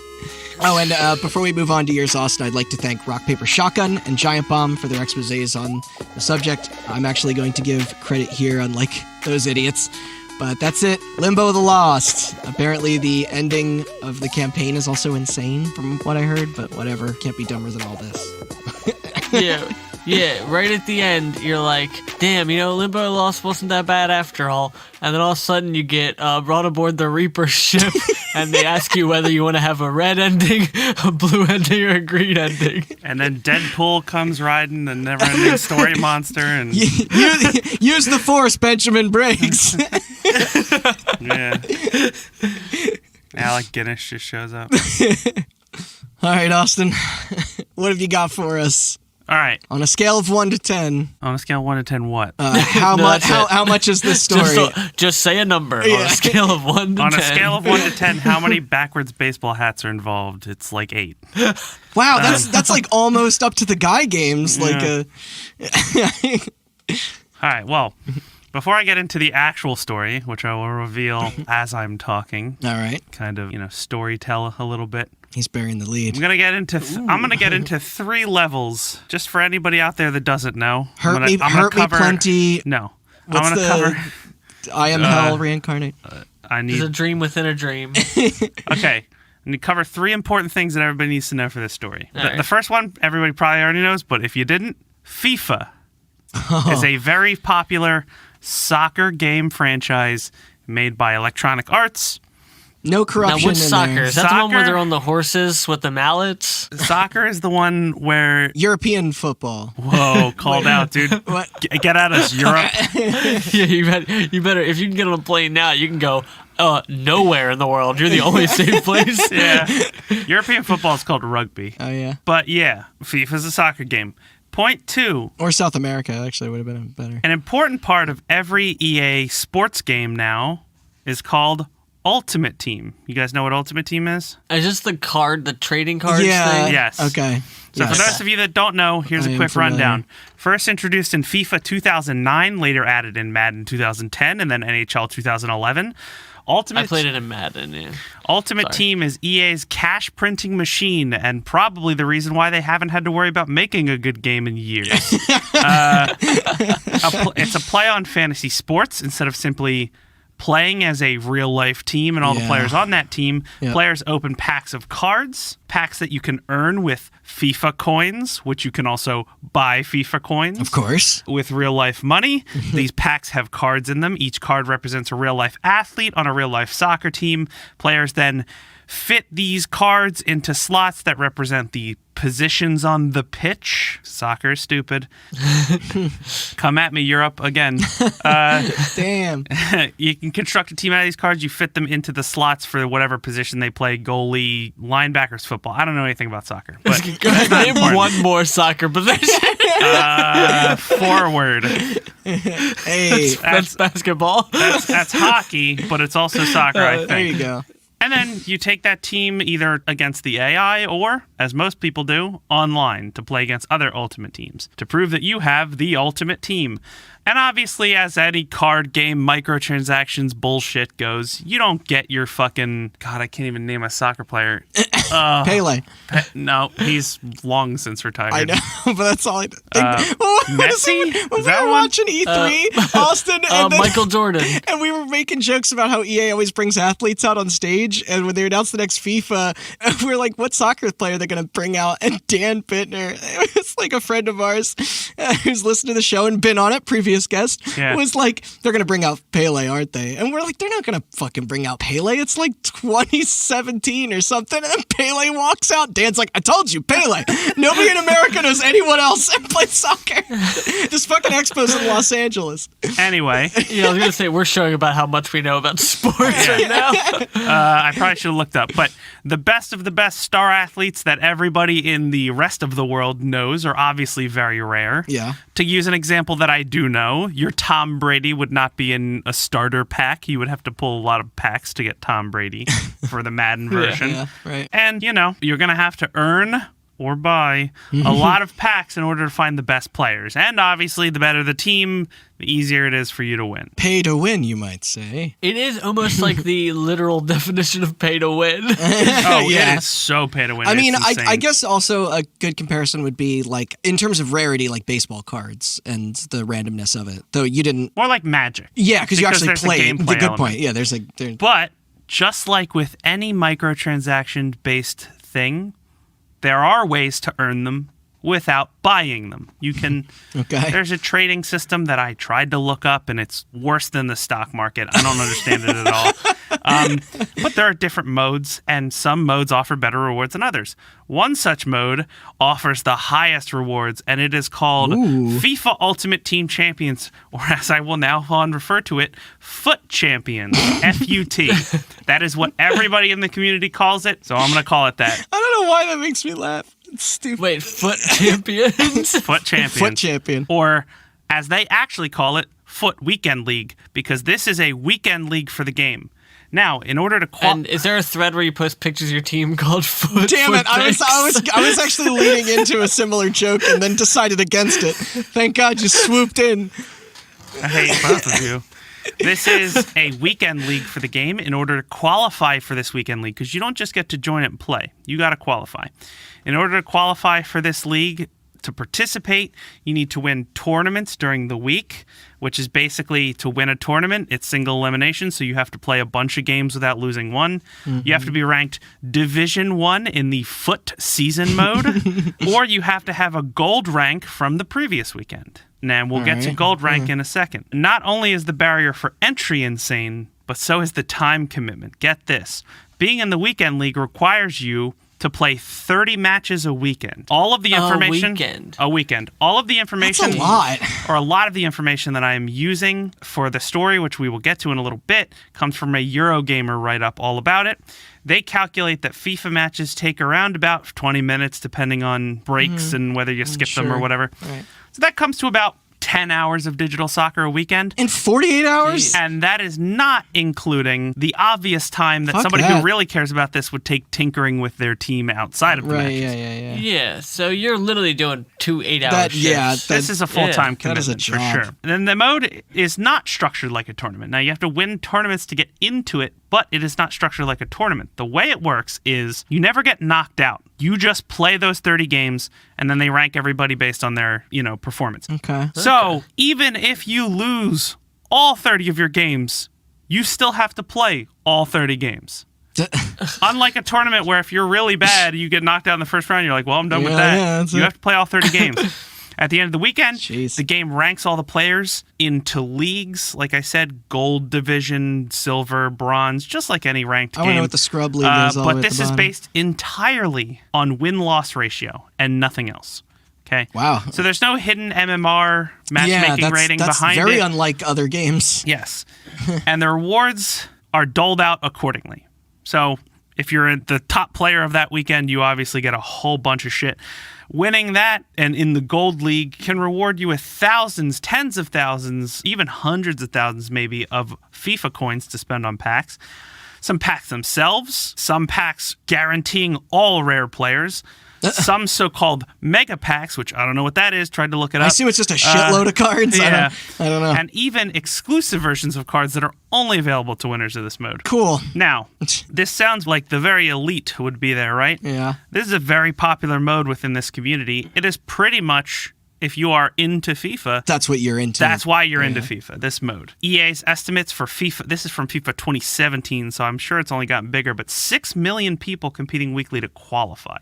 Oh, and before we move on to yours, Austin, I'd like to thank Rock, Paper, Shotgun and Giant Bomb for their exposés on the subject. I'm actually going to give credit here, unlike those idiots. But that's it. Limbo the Lost. Apparently the ending of the campaign is also insane, from what I heard, but whatever. Can't be dumber than all this. Yeah, right at the end, you're like, damn, Limbo the Lost wasn't that bad after all. And then all of a sudden you get brought aboard the Reaper ship, and they ask you whether you want to have a red ending, a blue ending, or a green ending. And then Deadpool comes riding the never-ending story monster. And use the Force, Benjamin Briggs. Yeah. Alec Guinness just shows up. All right, Austin, what have you got for us? All right. On a scale of 1 to 10. On a scale of 1 to 10, what? How much is this story? Just say a number. On a scale of 1 to 10. On a scale of 1 to 10, how many backwards baseball hats are involved? It's like 8. Wow, that's like almost up to the guy games. Yeah. All right, well, before I get into the actual story, which I will reveal as I'm talking. All right. Kind of, storytell a little bit. He's bearing the lead. I'm gonna get into 3 levels, just for anybody out there that doesn't know. Hurt me plenty. No, I'm gonna cover. I am hell reincarnate. There's a dream within a dream. Okay, I need to cover 3 important things that everybody needs to know for this story. The first one, everybody probably already knows, but if you didn't, FIFA is a very popular soccer game franchise made by Electronic Arts. No corruption. Now, which soccer? There. Is that the one where they're on the horses with the mallets? Soccer is the one where... European football. Whoa, called out, dude. What? Get at us, Europe. Yeah, you better. If you can get on a plane now, you can go nowhere in the world. You're the only safe place. Yeah. European football is called rugby. Oh, yeah. But yeah, FIFA's a soccer game. Point 2. Or South America, actually, would have been better. An important part of every EA sports game now is called Ultimate Team. You guys know what Ultimate Team is? Is this the trading cards thing? Yes. Okay. So for those of you that don't know, here's a quick rundown. First introduced in FIFA 2009, later added in Madden 2010, and then NHL 2011. I played it in Madden, yeah. Ultimate Team is EA's cash printing machine, and probably the reason why they haven't had to worry about making a good game in years. It's a play on fantasy sports instead of simply playing as a real-life team and all the players on that team. Yep. Players open packs of cards, packs that you can earn with FIFA coins, which you can also buy FIFA coins. Of course. With real-life money. These packs have cards in them. Each card represents a real-life athlete on a real-life soccer team. Players then fit these cards into slots that represent the positions on the pitch. Soccer is stupid. Come at me, Europe, again. Damn. You can construct a team out of these cards. You fit them into the slots for whatever position they play. Goalie, linebackers, football. I don't know anything about soccer. But name one more soccer position. Forward. Hey, that's basketball. That's hockey, but it's also soccer, I think. There you go. And then you take that team either against the AI or, as most people do, online to play against other Ultimate Teams to prove that you have the Ultimate Team. And obviously, as any card game microtransactions bullshit goes, you don't get your fucking... God, I can't even name a soccer player. Pele. No, he's long since retired. I know, but that's all I think. Messi? When we were watching E3, Austin, and then, Michael Jordan. And we were making jokes about how EA always brings athletes out on stage, and when they announced the next FIFA, we were like, what soccer player they're going to bring out? And Dan Bittner, it's like a friend of ours who's listened to the show and been on it, previous guest, was like, they're going to bring out Pele, aren't they? And we're like, they're not going to fucking bring out Pele. It's like 2017 or something, and then Pele walks out. Dan's like, I told you, Pele. Nobody in America knows anyone else that plays soccer. Just fucking Expos in Los Angeles. Anyway. Yeah, I was going to say, we're showing about how much we know about sports right now. I probably should have looked up, but the best of the best star athletes that everybody in the rest of the world knows are obviously very rare. Yeah. To use an example that I do know, your Tom Brady would not be in a starter pack. You would have to pull a lot of packs to get Tom Brady for the Madden version. Yeah, right. And, you're going to have to earn or buy a lot of packs in order to find the best players. And obviously, the better the team, the easier it is for you to win. Pay to win, you might say. It is almost like the literal definition of pay to win. It is so pay to win. I mean, I guess also a good comparison would be like, in terms of rarity, like baseball cards and the randomness of it. Though you didn't... More like Magic. Yeah, because you actually played. The good point. Yeah, But just like with any microtransaction-based thing, there are ways to earn them without buying them. You can... Okay. There's a trading system that I tried to look up, and it's worse than the stock market. I don't understand it at all. But there are different modes, and some modes offer better rewards than others. One such mode offers the highest rewards, and it is called FIFA Ultimate Team Champions, or as I will now on refer to it, Foot Champions, F-U-T. That is what everybody in the community calls it, so I'm going to call it that. I don't know why that makes me laugh. It's stupid. Wait, Foot Champions? Foot Champions. Foot Champion. Or, as they actually call it, Foot Weekend League, because this is a weekend league for the game. Now, in order to And is there a thread where you post pictures of your team called Foot? Damn it! I was actually leaning into a similar joke and then decided against it. Thank God you swooped in. I hate both of you. This is a weekend league for the game. In order to qualify for this weekend league, because you don't just get to join it and play, you got to qualify. In order to qualify for this league, to participate, you need to win tournaments during the week, which is basically to win a tournament. It's single elimination, so you have to play a bunch of games without losing one. Mm-hmm. You have to be ranked Division 1 in the Foot season mode, or you have to have a gold rank from the previous weekend. Now, we'll get to gold rank in a second. Not only is the barrier for entry insane, but so is the time commitment. Get this. Being in the weekend league requires you to play 30 matches a weekend. All of the information... A weekend. All of the information... That's a lot. Or a lot of the information that I am using for the story, which we will get to in a little bit, comes from a Eurogamer write-up all about it. They calculate that FIFA matches take around about 20 minutes, depending on breaks and whether you skip them or whatever. Right. So that comes to about 10 hours of digital soccer a weekend. In 48 hours? And that is not including the obvious time that somebody who really cares about this would take tinkering with their team outside of the matches. Yeah, so you're literally doing 2 8-hour shifts. Yeah, this is a full-time commitment for sure. And then the mode is not structured like a tournament. Now, you have to win tournaments to get into it, but it is not structured like a tournament. The way it works is you never get knocked out. You just play those 30 games, and then they rank everybody based on their, performance. Okay. So, even if you lose all 30 of your games, you still have to play all 30 games. Unlike a tournament where if you're really bad, you get knocked out in the first round, you're like, well, I'm done with that. You have to play all 30 games. At the end of the weekend, the game ranks all the players into leagues. Like I said, gold division, silver, bronze, just like any ranked game. I know what the scrub league is. But this is based entirely on win-loss ratio and nothing else. Okay. Wow. So there's no hidden MMR matchmaking rating behind it. Very unlike other games. Yes. And the rewards are doled out accordingly. So if you're the top player of that weekend, you obviously get a whole bunch of shit. Winning that and in the gold league can reward you with thousands, tens of thousands, even hundreds of thousands maybe of FIFA coins to spend on packs. Some packs themselves, some packs guaranteeing all rare players, some so-called mega packs, which I don't know what that is. Tried to look it up. I assume it's just a shitload of cards. Yeah. I don't know. And even exclusive versions of cards that are only available to winners of this mode. Cool. Now, this sounds like the very elite would be there, right? Yeah. This is a very popular mode within this community. It is pretty much, if you are into FIFA, that's what you're into. That's why you're into FIFA, this mode. EA's estimates for FIFA, this is from FIFA 2017, so I'm sure it's only gotten bigger, but 6 million people competing weekly to qualify.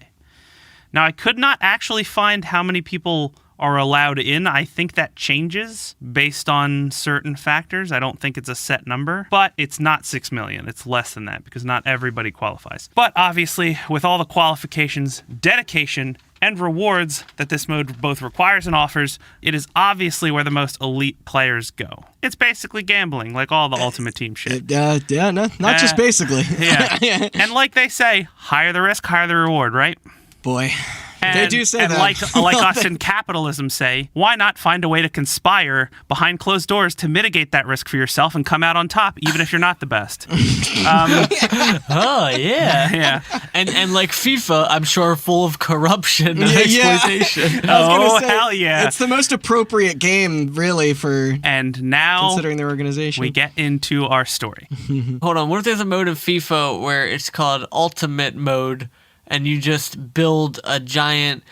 Now, I could not actually find how many people are allowed in. I think that changes based on certain factors. I don't think it's a set number, but it's not 6 million. It's less than that because not everybody qualifies. But obviously, with all the qualifications, dedication, and rewards that this mode both requires and offers, it is obviously where the most elite players go. It's basically gambling, like all the Ultimate Team shit. Yeah, not just basically. Yeah. And like they say, higher the risk, higher the reward, right? Boy. They do say that. And like us in capitalism say, why not find a way to conspire behind closed doors to mitigate that risk for yourself and come out on top, even if you're not the best? Oh, yeah. Yeah. And like FIFA, I'm sure full of corruption and exploitation. Oh, hell yeah. It's the most appropriate game, really, for considering their organization. We get into our story. Hold on. What if there's a mode of FIFA where it's called Ultimate Mode, and you just build a giant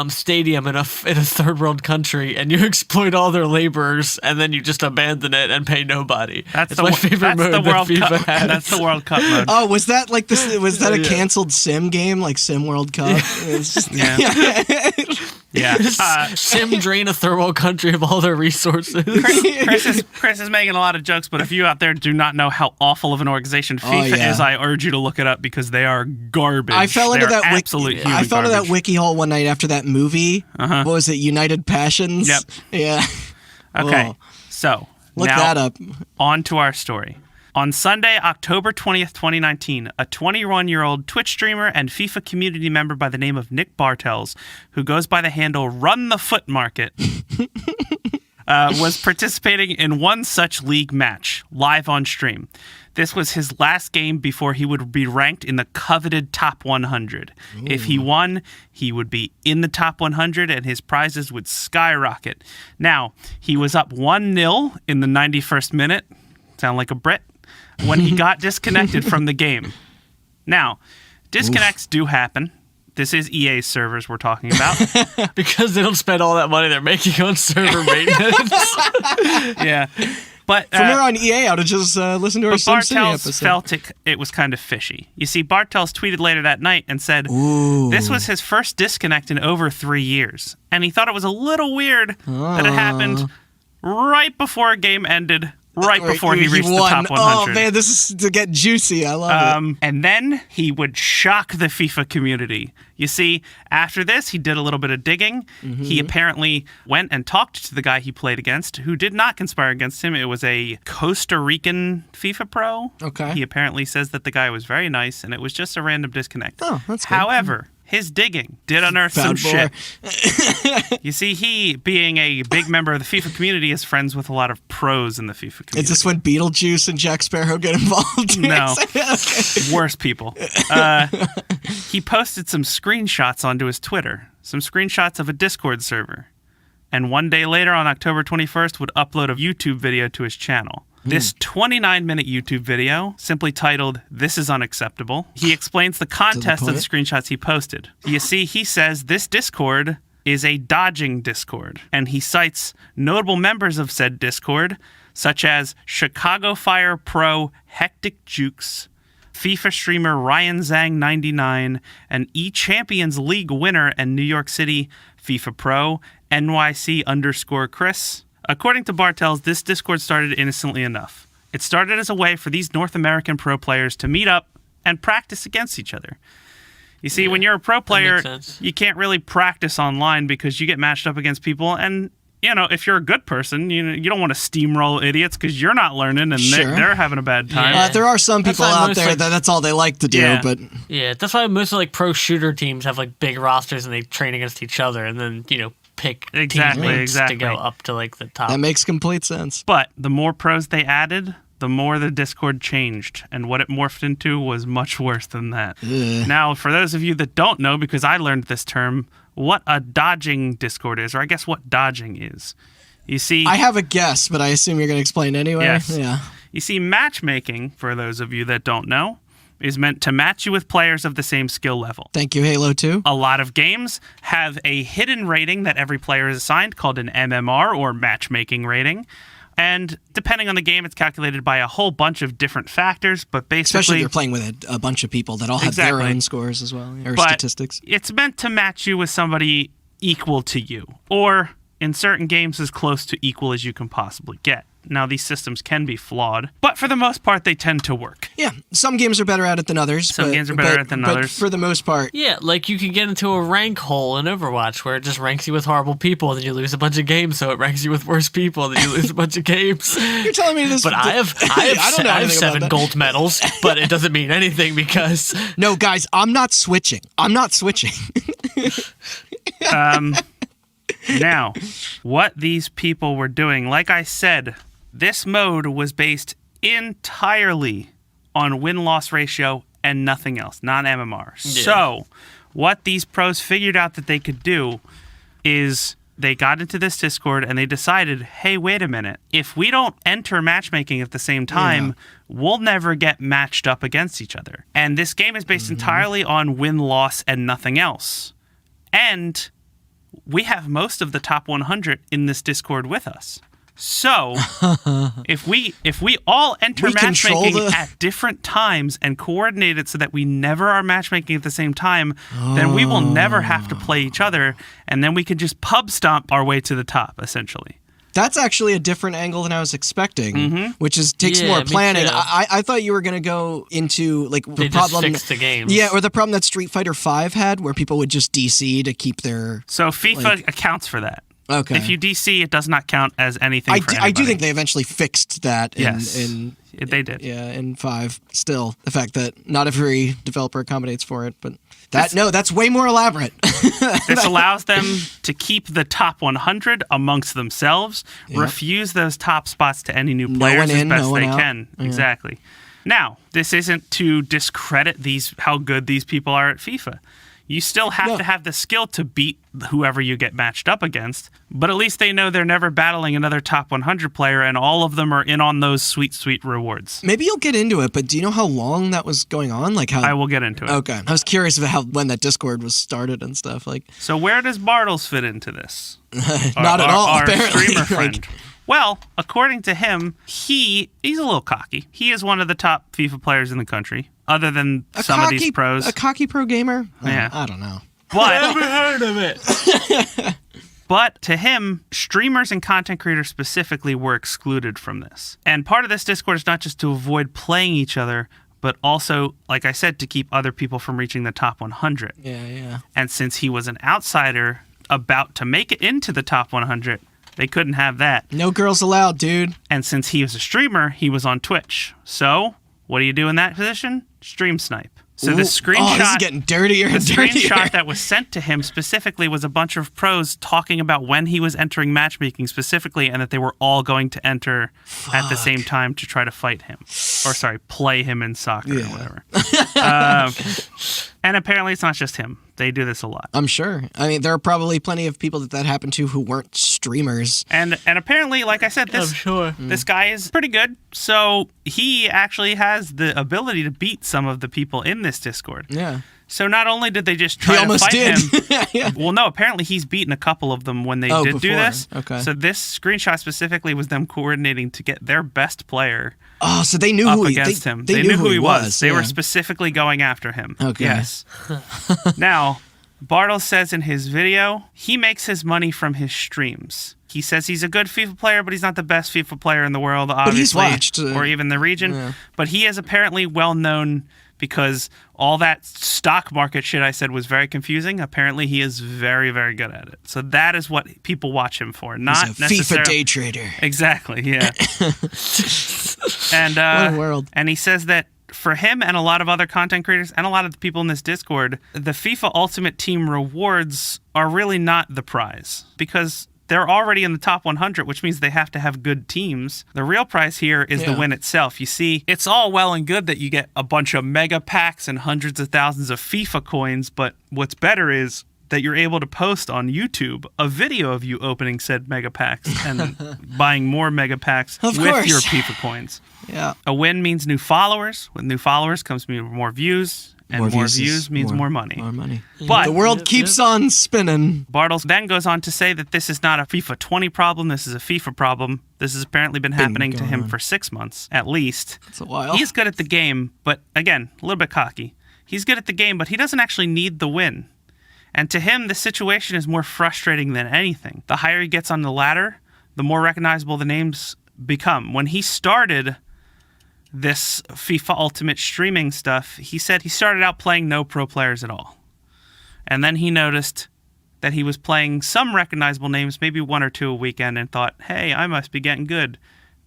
stadium in a third world country, and you exploit all their laborers, and then you just abandon it and pay nobody? That's my favorite mode that FIFA has. That's the World Cup mode. Oh, was that like this? Was that a canceled Sim game, like Sim World Cup? Yeah. Sim drain a third world country of all their resources. Chris is making a lot of jokes, but if you out there do not know how awful of an organization FIFA is, I urge you to look it up because they are garbage. I fell into that I fell into that wiki hole one night after that movie. What was it? United Passions? Yep. Yeah. Okay. So look that up. On to our story. On Sunday, October 20th, 2019, a 21-year-old Twitch streamer and FIFA community member by the name of Nick Bartels, who goes by the handle Run the Foot Market, was participating in one such league match, live on stream. This was his last game before he would be ranked in the coveted top 100. Ooh. If he won, he would be in the top 100 and his prizes would skyrocket. Now, he was up 1-0 in the 91st minute. Sound like a Brit? When he got disconnected from the game. Now, disconnects do happen. This is EA's servers we're talking about. Because they don't spend all that money they're making on server maintenance. Yeah. But for more on EA outages, listen to our SimCity episode. Felt it was kind of fishy. You see, Bartels tweeted later that night and said, this was his first disconnect in over 3 years. And he thought it was a little weird that it happened right before a game ended. Right before he reached the top 100. Oh, man, this is to get juicy. I love it. And then he would shock the FIFA community. You see, after this, he did a little bit of digging. Mm-hmm. He apparently went and talked to the guy he played against, who did not conspire against him. It was a Costa Rican FIFA pro. Okay. He apparently says that the guy was very nice, and it was just a random disconnect. Oh, that's good. However, his digging did unearth some shit. You see, he, being a big member of the FIFA community, is friends with a lot of pros in the FIFA community. Is this when Beetlejuice and Jack Sparrow get involved? No. Worse people. He posted some screenshots onto his Twitter, some screenshots of a Discord server. And one day later, on October 21st, would upload a YouTube video to his channel. This 29-minute YouTube video, simply titled, "This is Unacceptable," he explains the context of the screenshots he posted. You see, he says this Discord is a dodging Discord, and he cites notable members of said Discord, such as Chicago Fire pro Hectic Jukes, FIFA streamer Ryan Zhang 99, and eChampions League winner and New York City FIFA pro NYC_Chris. According to Bartels, this Discord started innocently enough. It started as a way for these North American pro players to meet up and practice against each other. You see, when you're a pro player, you can't really practice online because you get matched up against people. And, you know, if you're a good person, you don't want to steamroll idiots because you're not learning and they're having a bad time. Yeah. There are some people out there that's all they like to do. But that's why most of like pro shooter teams have like big rosters and they train against each other and then, you know, pick teammates to go up to like the top. That makes complete sense. But the more pros they added, the more the Discord changed, and what it morphed into was much worse than that. Ugh. Now, for those of you that don't know, because I learned this term, what a dodging Discord is, or I guess what dodging is. You see, I have a guess, but I assume you're going to explain anyway. Yes. Yeah. You see, matchmaking, for those of you that don't know, is meant to match you with players of the same skill level. Thank you, Halo 2. A lot of games have a hidden rating that every player is assigned called an MMR, or matchmaking rating. And depending on the game, it's calculated by a whole bunch of different factors, but basically... Especially if you're playing with a bunch of people that all have their own scores as well, or statistics. It's meant to match you with somebody equal to you, or in certain games as close to equal as you can possibly get. Now, these systems can be flawed, but for the most part, they tend to work. Yeah, some games are better at it than others. Some games are better at it than others. But for the most part... Yeah, like you can get into a rank hole in Overwatch where it just ranks you with horrible people, then you lose a bunch of games, so it ranks you with worse people, then you lose a bunch of games. You're telling me this... But I have 7 gold medals, but it doesn't mean anything because... No, guys, I'm not switching. Now, what these people were doing, like I said... This mode was based entirely on win-loss ratio and nothing else, not MMR. Yeah. So, what these pros figured out that they could do is they got into this Discord and they decided, hey, wait a minute. If we don't enter matchmaking at the same time, we'll never get matched up against each other. And this game is based entirely on win-loss and nothing else. And we have most of the top 100 in this Discord with us. So, if we all enter matchmaking at different times and coordinate it so that we never are matchmaking at the same time, then we will never have to play each other, and then we can just pub stomp our way to the top, essentially. That's actually a different angle than I was expecting, which takes more planning. I thought you were going to go into like the problem. Just fix the games. Yeah, or the problem that Street Fighter V had, where people would just DC to keep their. So FIFA accounts for that. Okay. If you DC, it does not count as anything for anybody. I do think they eventually fixed that they did. Yeah, in 5. Still, the fact that not every developer accommodates for it, but that's way more elaborate. This allows them to keep the top 100 amongst themselves, refuse those top spots to any new players as best they can. Yeah. Exactly. Now, this isn't to discredit how good these people are at FIFA. You still have to have the skill to beat whoever you get matched up against, but at least they know they're never battling another top 100 player, and all of them are in on those sweet, sweet rewards. Maybe you'll get into it, but do you know how long that was going on? Like how? I will get into it. Okay. I was curious about when that Discord was started and stuff. So where does Bartles fit into this? Not at all, our apparently. Streamer friend. Well, according to him, he's a little cocky. He is one of the top FIFA players in the country, other than some of these pros. A cocky pro gamer? Yeah. I don't know. But, never heard of it. But to him, streamers and content creators specifically were excluded from this. And part of this Discord is not just to avoid playing each other, but also, like I said, to keep other people from reaching the top 100. Yeah. And since he was an outsider about to make it into the top 100, they couldn't have that. No girls allowed, dude. And since he was a streamer, he was on Twitch. So, what do you do in that position? Stream snipe. So the screenshot, this is getting dirtier and dirtier. The screenshot that was sent to him specifically was a bunch of pros talking about when he was entering matchmaking specifically, and that they were all going to enter at the same time to try to fight him. Or play him in soccer or whatever. And apparently it's not just him. They do this a lot. I'm sure. I mean, there are probably plenty of people that happened to who weren't streamers. And apparently, like I said, this guy is pretty good. So he actually has the ability to beat some of the people in this Discord. Yeah. So not only did they just try to fight him, yeah. Well, no, apparently he's beaten a couple of them when they did do this. Okay. So this screenshot specifically was them coordinating to get their best player so they knew up against him. They knew who he was. They were specifically going after him. Okay. Yes. Now, Bartles says in his video, he makes his money from his streams. He says he's a good FIFA player, but he's not the best FIFA player in the world, obviously, but he's watched, or even the region. Yeah. But he is apparently well known because all that stock market shit I said was very confusing. Apparently, he is very, very good at it. So that is what people watch him for. Not he's a FIFA day trader. Exactly, yeah. And what a world. And he says that for him and a lot of other content creators and a lot of the people in this Discord, the FIFA Ultimate Team rewards are really not the prize because they're already in the top 100, which means they have to have good teams. The real prize here is the win itself. You see, it's all well and good that you get a bunch of mega packs and hundreds of thousands of FIFA coins, but what's better is that you're able to post on YouTube a video of you opening said mega packs and buying more mega packs with your FIFA coins. Yeah. A win means new followers. With new followers comes more views. And more views means more money. More money. But the world keeps on spinning. Bartles then goes on to say that this is not a FIFA 20 problem. This is a FIFA problem. This has apparently been happening to him for 6 months, at least. That's a while. He's good at the game, but again, a little bit cocky. He's good at the game, but he doesn't actually need the win. And to him, the situation is more frustrating than anything. The higher he gets on the ladder, the more recognizable the names become. When he started this FIFA Ultimate streaming stuff, he said he started out playing no pro players at all. And then he noticed that he was playing some recognizable names, maybe 1 or 2 a weekend, and thought, hey, I must be getting good.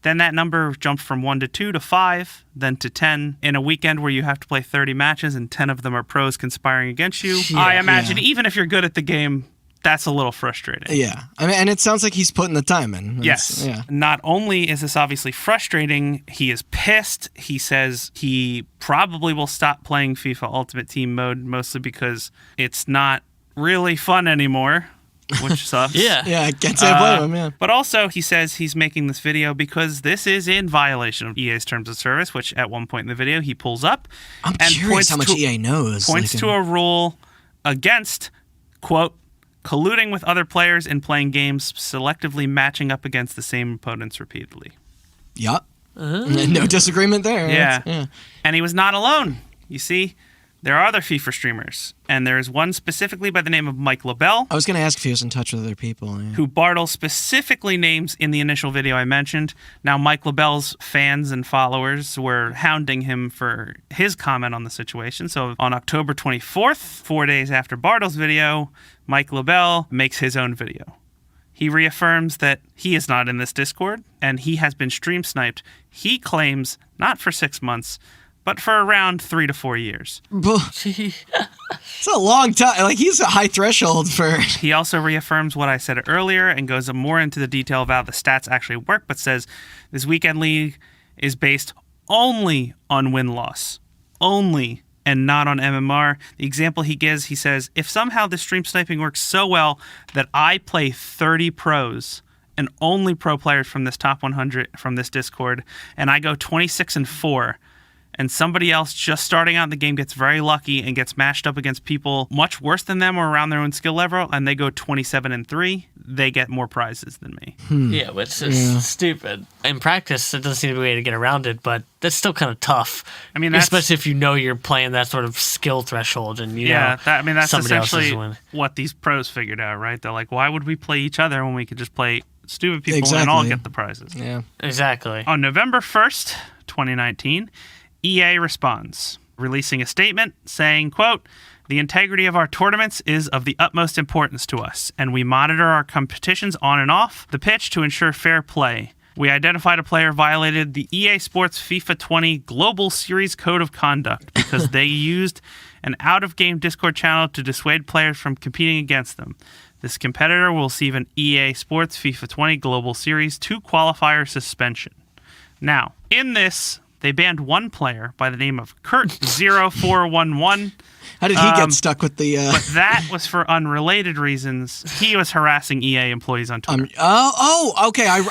Then that number jumped from 1 to 2 to 5, then to 10. In a weekend where you have to play 30 matches and 10 of them are pros conspiring against you, I imagine even if you're good at the game, that's a little frustrating. Yeah. I mean, and it sounds like he's putting the time in. Yes. Yeah. Not only is this obviously frustrating, he is pissed. He says he probably will stop playing FIFA Ultimate Team mode, mostly because it's not really fun anymore, which sucks. Yeah, I can't say I blame him, yeah. But also, he says he's making this video because this is in violation of EA's terms of service, which at one point in the video he pulls up. I'm curious how much EA knows. Points to a rule against, quote, colluding with other players in playing games, selectively matching up against the same opponents repeatedly. Yup. No disagreement there. Yeah. And he was not alone. You see, there are other FIFA streamers, and there's one specifically by the name of Mike LaBelle. I was going to ask if he was in touch with other people. Yeah. Who Bartle specifically names in the initial video I mentioned. Now, Mike LaBelle's fans and followers were hounding him for his comment on the situation. So on October 24th, 4 days after Bartle's video, Mike LaBelle makes his own video. He reaffirms that he is not in this Discord, and he has been stream sniped. He claims not for 6 months, but for around 3 to 4 years. It's a long time. Like, he's a high threshold for... He also reaffirms what I said earlier and goes more into the detail of how the stats actually work, but says this weekend league is based only on win-loss. Only, and not on MMR. The example he gives, he says, if somehow the stream sniping works so well that I play 30 pros and only pro players from this top 100 from this Discord, and I go 26-4, and somebody else just starting out in the game gets very lucky and gets matched up against people much worse than them or around their own skill level, and they go 27-3, they get more prizes than me. Yeah, which is stupid. In practice, it doesn't seem to be a way to get around it, but that's still kind of tough. I mean, especially if you know you're playing that sort of skill threshold, and that's somebody essentially what these pros figured out, right? They're like, why would we play each other when we could just play stupid people and all get the prizes? Yeah, exactly. On November 1st, 2019. EA responds, releasing a statement saying, quote, the integrity of our tournaments is of the utmost importance to us, and we monitor our competitions on and off the pitch to ensure fair play. We identified a player violated the EA Sports FIFA 20 Global Series Code of Conduct because they used an out-of-game Discord channel to dissuade players from competing against them. This competitor will receive an EA Sports FIFA 20 Global Series 2 qualifier suspension. Now, in this, they banned one player by the name of Kurt0411. How did he get stuck with the... But that was for unrelated reasons. He was harassing EA employees on Twitter. Okay. I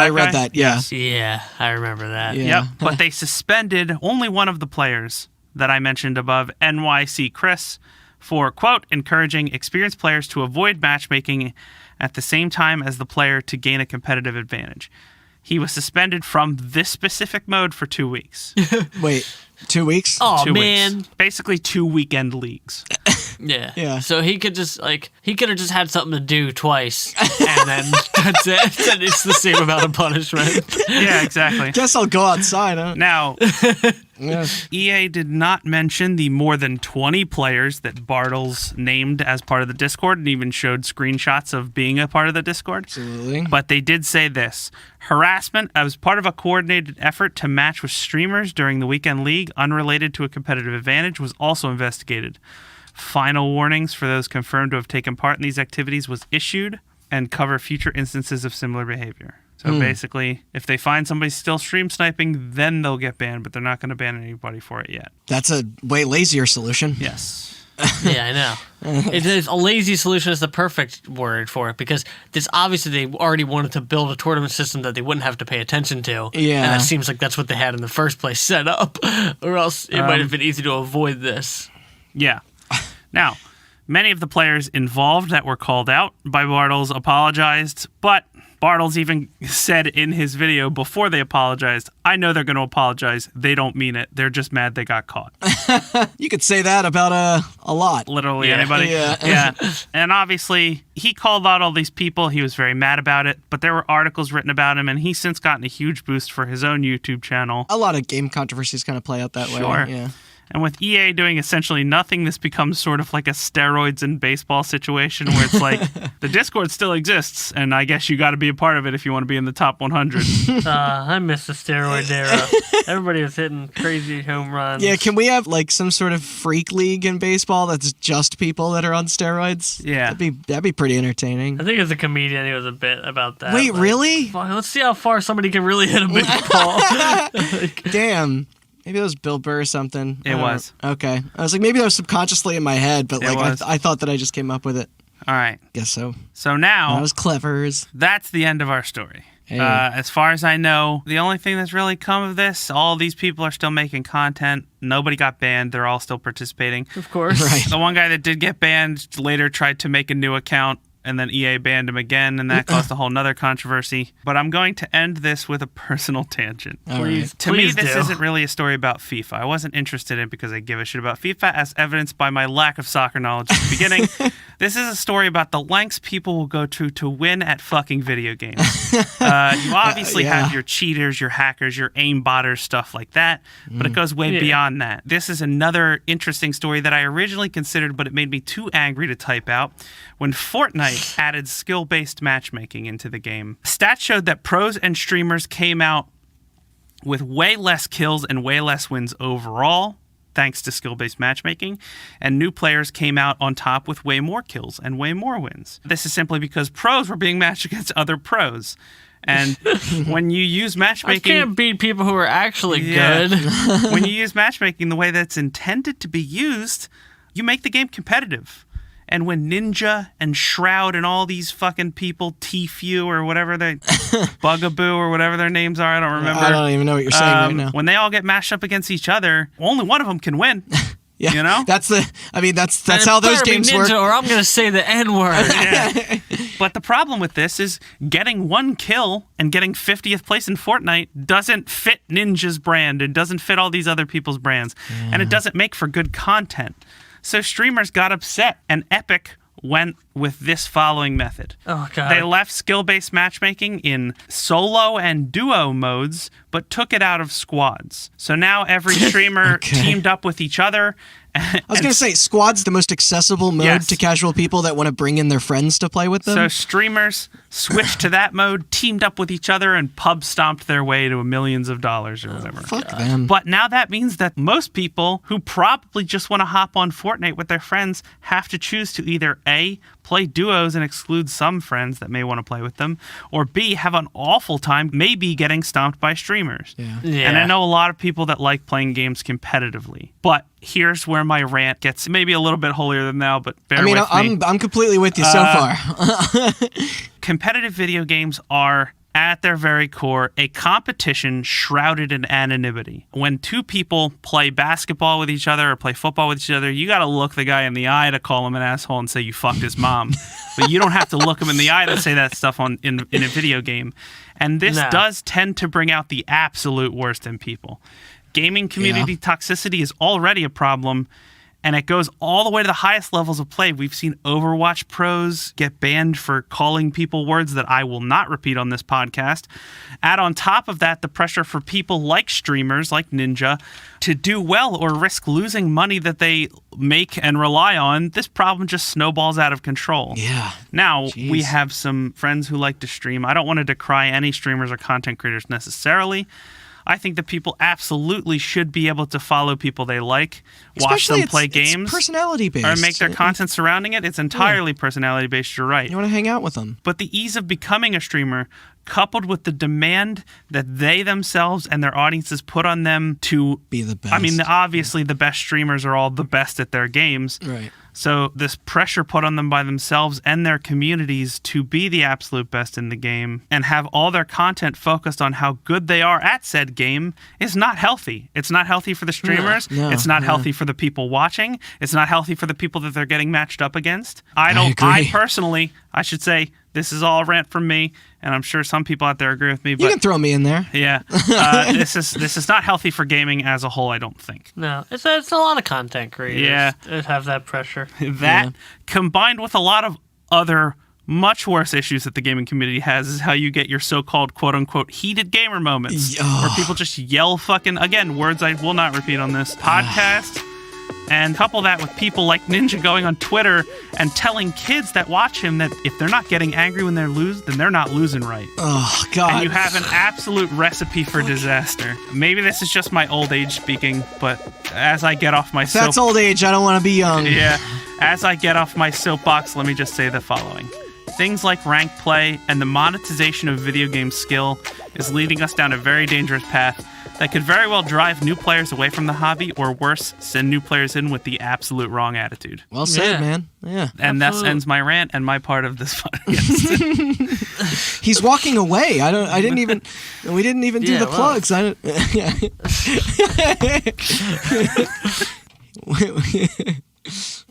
read that. Yeah. Yeah, I remember that. Yeah. Yep. But they suspended only one of the players that I mentioned above, NYC Chris, for, quote, encouraging experienced players to avoid matchmaking at the same time as the player to gain a competitive advantage. He was suspended from this specific mode for 2 weeks. Wait, 2 weeks? Oh, 2 man. Weeks. Basically 2 weekend leagues. Yeah. So he could just, he could have just had something to do twice, and then that's it. And it's the same amount of punishment. Yeah, exactly. Guess I'll go outside, huh? Now, EA did not mention the more than 20 players that Bartles named as part of the Discord and even showed screenshots of being a part of the Discord. Absolutely. But they did say this. Harassment as part of a coordinated effort to match with streamers during the weekend league unrelated to a competitive advantage was also investigated. Final warnings for those confirmed to have taken part in these activities was issued. and cover future instances of similar behavior. So basically, if they find somebody still stream sniping, then they'll get banned, but they're not going to ban anybody for it yet. That's a way lazier solution. Yes. Yeah, I know. It is a lazy solution is the perfect word for it, because this obviously they already wanted to build a tournament system that they wouldn't have to pay attention to. Yeah. And it seems like that's what they had in the first place set up, or else it might have been easy to avoid this. Yeah. Now, many of the players involved that were called out by Bartles apologized, but Bartles even said in his video before they apologized, I know they're going to apologize. They don't mean it. They're just mad they got caught. You could say that about a lot. Literally anybody. Yeah. And obviously, he called out all these people. He was very mad about it, but there were articles written about him, and he's since gotten a huge boost for his own YouTube channel. A lot of game controversies kind of play out that way. Yeah. And with EA doing essentially nothing, this becomes sort of like a steroids in baseball situation where it's like, the Discord still exists, and I guess you got to be a part of it if you want to be in the top 100. I miss the steroid era. Everybody was hitting crazy home runs. Yeah, can we have like some sort of freak league in baseball that's just people that are on steroids? Yeah. That'd be pretty entertaining. I think as a comedian, he was a bit about that. Wait, really? Let's see how far somebody can really hit a baseball. Damn. Maybe it was Bill Burr or something. It was. Okay. I was like, maybe that was subconsciously in my head, but like I thought that I just came up with it. All right. Guess so. So now... That was clever. That's the end of our story. Hey. As far as I know, the only thing that's really come of this, all these people are still making content. Nobody got banned. They're all still participating. Of course. Right. The one guy that did get banned later tried to make a new account, and then EA banned him again, and that caused a whole nother controversy. But I'm going to end this with a personal tangent. Please, to me, this isn't really a story about FIFA. I wasn't interested in it because I give a shit about FIFA, as evidenced by my lack of soccer knowledge at the beginning. This is a story about the lengths people will go to win at fucking video games. You obviously have your cheaters, your hackers, your aimbotters, stuff like that, but it goes way beyond that. This is another interesting story that I originally considered, but it made me too angry to type out. When Fortnite added skill-based matchmaking into the game, stats showed that pros and streamers came out with way less kills and way less wins overall, thanks to skill-based matchmaking, and new players came out on top with way more kills and way more wins. This is simply because pros were being matched against other pros. And when you use matchmaking... I can't beat people who are actually good. When you use matchmaking the way that's intended to be used, you make the game competitive. And when Ninja and Shroud and all these fucking people, Tfue or whatever they, Bugaboo or whatever their names are, I don't remember. I don't even know what you're saying right now. When they all get mashed up against each other, only one of them can win. Yeah, you know? That's how those games work. Or I'm going to say the N-word. Yeah. But the problem with this is getting one kill and getting 50th place in Fortnite doesn't fit Ninja's brand. It doesn't fit all these other people's brands. Yeah. And it doesn't make for good content. So streamers got upset, and Epic went with this following method. Oh, God. They left skill-based matchmaking in solo and duo modes, but took it out of squads. So now every streamer teamed up with each other. I was going to say, squad's the most accessible mode to casual people that want to bring in their friends to play with them. So streamers switched to that mode, teamed up with each other, and pub stomped their way to millions of dollars or whatever. Fuck them. But now that means that most people who probably just want to hop on Fortnite with their friends have to choose to either A, play duos and exclude some friends that may want to play with them, or B, have an awful time maybe getting stomped by streamers. Yeah. And I know a lot of people that like playing games competitively, but here's where my rant gets maybe a little bit holier than thou, but bear with me. I'm completely with you so far. Competitive video games are, at their very core, a competition shrouded in anonymity. When two people play basketball with each other or play football with each other, you got to look the guy in the eye to call him an asshole and say you fucked his mom. But you don't have to look him in the eye to say that stuff in a video game. And this does tend to bring out the absolute worst in people. Gaming community toxicity is already a problem, and it goes all the way to the highest levels of play. We've seen Overwatch pros get banned for calling people words that I will not repeat on this podcast. Add on top of that the pressure for people like streamers, like Ninja, to do well or risk losing money that they make and rely on. This problem just snowballs out of control. Yeah. Now, we have some friends who like to stream. I don't want to decry any streamers or content creators necessarily. I think that people absolutely should be able to follow people they like, watch them play games. It's personality-based. Or make their content surrounding it. It's entirely personality-based, you're right. You want to hang out with them. But the ease of becoming a streamer, coupled with the demand that they themselves and their audiences put on them to be the best. I mean, obviously the best streamers are all the best at their games. Right. So this pressure put on them by themselves and their communities to be the absolute best in the game and have all their content focused on how good they are at said game is not healthy. It's not healthy for the streamers. No, it's not healthy for the people watching. It's not healthy for the people that they're getting matched up against. I personally, I should say, this is all a rant from me, and I'm sure some people out there agree with me. But you can throw me in there. Yeah, this is not healthy for gaming as a whole, I don't think. No, it's a lot of content creators that have that pressure. That, combined with a lot of other much worse issues that the gaming community has, is how you get your so-called quote-unquote heated gamer moments, where people just yell fucking, again, words I will not repeat on this podcast. And couple that with people like Ninja going on Twitter and telling kids that watch him that if they're not getting angry when they lose, then they're not losing right. Oh, God. And you have an absolute recipe for disaster. Maybe this is just my old age speaking, but as I get off my That's old age. I don't want to be young. Yeah. As I get off my soapbox, let me just say the following. Things like ranked play and the monetization of video game skill is leading us down a very dangerous path that could very well drive new players away from the hobby, or worse, send new players in with the absolute wrong attitude. Well said, man. Yeah. And thus ends my rant and my part of this podcast. He's walking away. We didn't even do the plugs.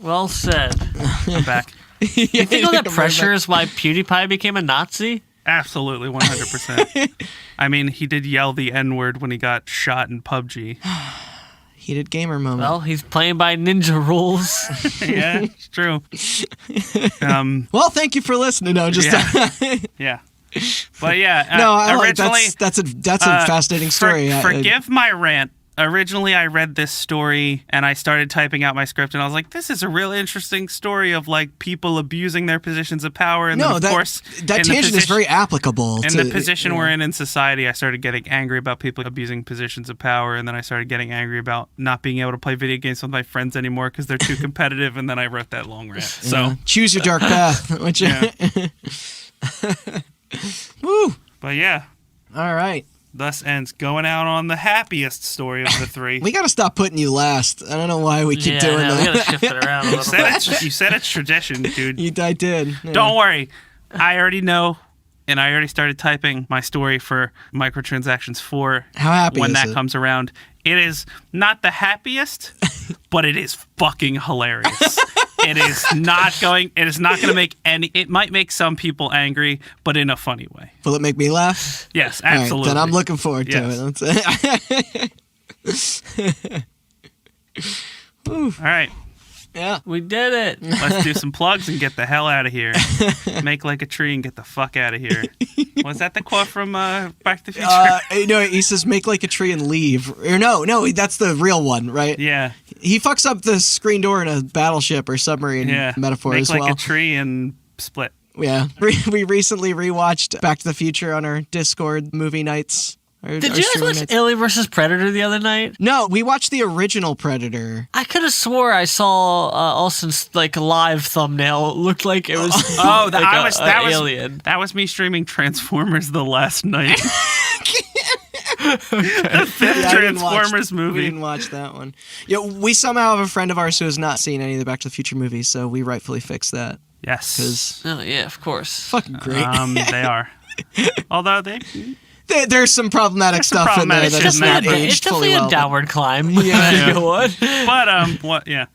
Well said. I'm back. You think all that pressure is why PewDiePie became a Nazi? Absolutely, 100%. I mean, he did yell the N-word when he got shot in PUBG. Heated gamer moment. Well, he's playing by ninja rules. Yeah, it's true. Well, thank you for listening. No, just yeah. But yeah, no, originally that's a fascinating story. Forgive my rant. Originally, I read this story and I started typing out my script, and I was like, "This is a really interesting story of like people abusing their positions of power." And then, of course, that tangent is very applicable. In the position we're in society, I started getting angry about people abusing positions of power, and then I started getting angry about not being able to play video games with my friends anymore because they're too competitive. And then I wrote that long rant. So choose your dark path. Woo! But yeah. All right. Thus ends going out on the happiest story of the three. We got to stop putting you last. I don't know why we keep doing that. We got to shift it around a little bit. You said it's tradition, dude. I did. Yeah. Don't worry. I already know, and I already started typing my story for Microtransactions 4. How happy when is that it? comes around. It is not the happiest, but it is fucking hilarious. It is not going to make any. It might make some people angry, but in a funny way. Will it make me laugh? Yes, absolutely. All right, then I'm looking forward to it. All right. Yeah. We did it. Let's do some plugs and get the hell out of here. Make like a tree and get the fuck out of here. Was that the quote from Back to the Future? No, he says make like a tree and leave. Or no, that's the real one, right? Yeah. He fucks up the screen door in a battleship or submarine metaphor as well. Make like a tree and split. Yeah. We recently rewatched Back to the Future on our Discord movie nights. Did you guys watch Alien vs. Predator the other night? No, we watched the original Predator. I could have swore I saw Austin's live thumbnail. It looked like it was Alien. That was me streaming Transformers the last night. The fifth Transformers movie. We didn't watch that one. Yeah, we somehow have a friend of ours who has not seen any of the Back to the Future movies, so we rightfully fixed that. Yes. Oh yeah, of course. Fucking great. They are. Although there's some problematic stuff in there that's not aged fully well. It's definitely a downward climb. Yeah. You know what? But yeah.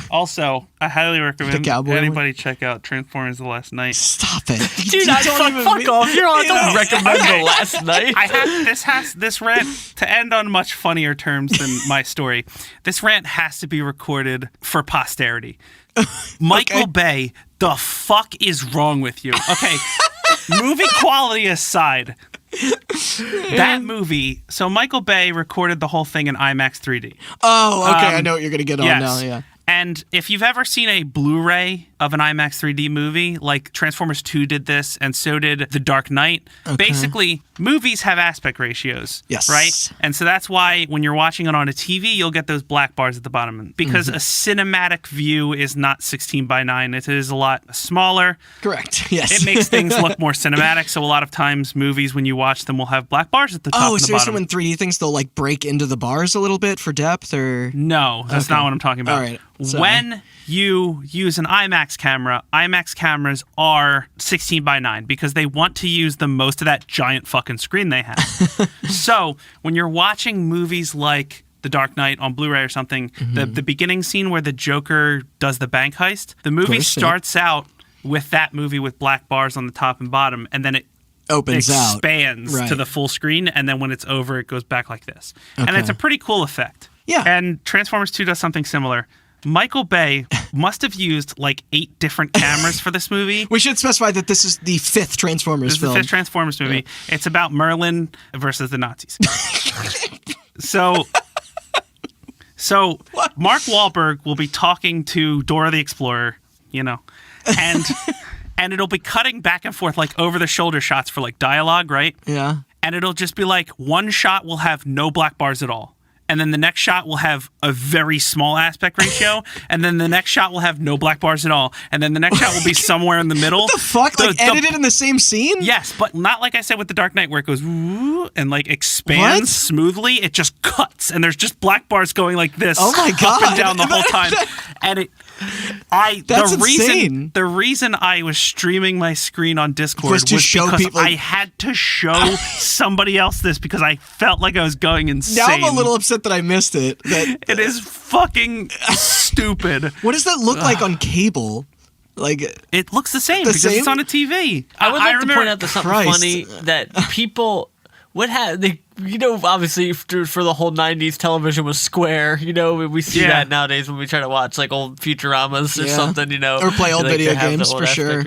Also, I highly recommend anybody check out Transformers the Last Night. Stop it, dude! Fuck off! You're on. Don't recommend the Last Night. This rant to end on much funnier terms than my story. This rant has to be recorded for posterity. Michael Bay, the fuck is wrong with you? Okay, movie quality aside. That movie, so Michael Bay recorded the whole thing in IMAX 3D. Oh, okay, I know what you're going to get on now, yeah. And if you've ever seen a Blu-ray of an IMAX 3D movie. Like Transformers 2 did this, and so did The Dark Knight. Okay. Basically, movies have aspect ratios, right? And so that's why when you're watching it on a TV, you'll get those black bars at the bottom. Because a cinematic view is not 16:9. It is a lot smaller. Correct, yes. It makes things look more cinematic, so a lot of times movies, when you watch them, will have black bars at the top and the bottom. Oh, so when 3D things, they'll like break into the bars a little bit for depth, or? No, that's not what I'm talking about. All right. When you use an IMAX camera, IMAX cameras are 16:9 because they want to use the most of that giant fucking screen they have. So when you're watching movies like The Dark Knight on Blu-ray or something, the beginning scene where the Joker does the bank heist, the movie starts out with that movie with black bars on the top and bottom, and then it expands to the full screen, and then when it's over, it goes back like this. Okay. And it's a pretty cool effect. Yeah. And Transformers 2 does something similar. Michael Bay must have used like 8 different cameras for this movie. We should specify that this is the 5th Transformers film. This is the 5th Transformers movie. Yeah. It's about Merlin versus the Nazis. So what? Mark Wahlberg will be talking to Dora the Explorer, and it'll be cutting back and forth like over the shoulder shots for like dialogue, right? Yeah. And it'll just be like one shot will have no black bars at all. And then the next shot will have a very small aspect ratio. And then the next shot will have no black bars at all. And then the next shot will be somewhere in the middle. What the fuck? Edited in the same scene? Yes, but not like I said with The Dark Knight where it goes woo and like expands smoothly. It just cuts. And there's just black bars going like this. Oh my God. Up and down the whole time. And That's insane. The reason I was streaming my screen on Discord was because people. I had to show somebody else this because I felt like I was going insane. Now I'm a little upset that I missed it. It is fucking stupid. What does that look like on cable? Like it looks the same because it's on a TV. I would like to point out something funny that people obviously for the whole 90s, television was square. We see that nowadays when we try to watch like old Futuramas or something, or play old video games for sure.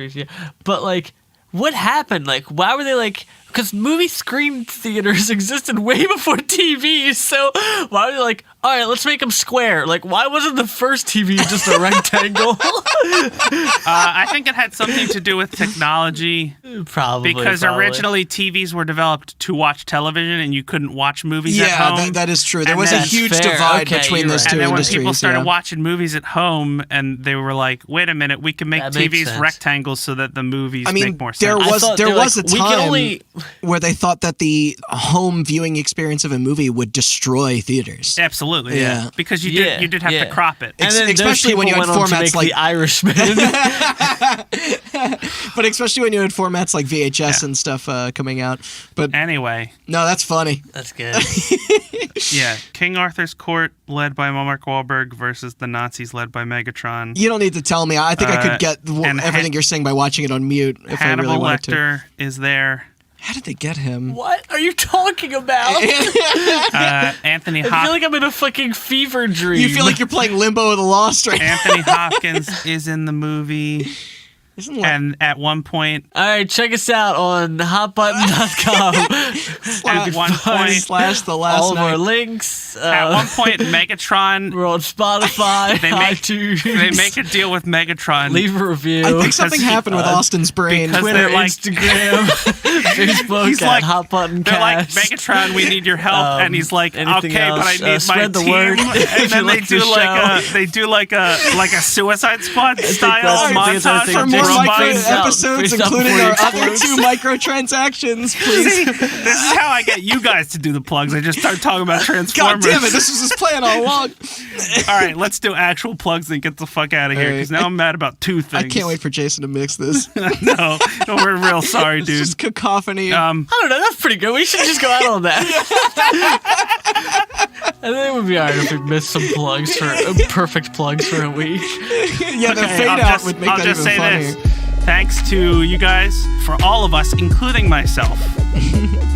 But like, what happened? Like, why were they like? Because movie screen theaters existed way before TVs, so why were they like, all right, let's make them square? Like, why wasn't the first TV just a rectangle? I think it had something to do with technology. Probably. Because originally TVs were developed to watch television and you couldn't watch movies at home. Yeah, that is true. There was a huge divide between those two industries. And then when people started watching movies at home and they were like, wait a minute, we can make TVs rectangles so that the movies make more sense. There was a time where they thought that the home viewing experience of a movie would destroy theaters. Absolutely, yeah. Because you did have to crop it. And then especially when you had formats like The Irishman. But especially when you had formats like VHS and stuff coming out. But anyway. No, that's funny. That's good. Yeah. King Arthur's Court led by Mark Wahlberg versus the Nazis led by Megatron. You don't need to tell me. I think I could get everything you're saying by watching it on mute if I really wanted to. Hannibal Lecter is there. How did they get him? What are you talking about? Anthony Hopkins. I feel like I'm in a fucking fever dream. You feel like you're playing Limbo of the Lost right now. Anthony Hopkins is in the movie. And at one point... All right, check us out on hotbutton.com. At one point... / the last all of our links. At one point, Megatron... We're on Spotify, iTunes. They make a deal with Megatron. Leave a review. I think something happened with Austin's brain. Twitter, Instagram, Facebook, at Hot Button They're like, Megatron, we need your help. And he's like, okay, else, but I need spread my the team. word. And then they do like a Suicide Squad style montage for more episodes, including our other 2 microtransactions, please. See, this is how I get you guys to do the plugs. I just start talking about Transformers. God damn it, this was his plan all along. All right, let's do actual plugs and get the fuck out of here, because now I'm mad about 2 things. I can't wait for Jason to mix this. No, we're real sorry, dude. It's just cacophony. I don't know, that's pretty good. We should just go out on that. I think it would be alright if we missed some plugs perfect plugs for a week. Yeah, the fade out would make that even funnier. Thanks to you guys, for all of us, including myself.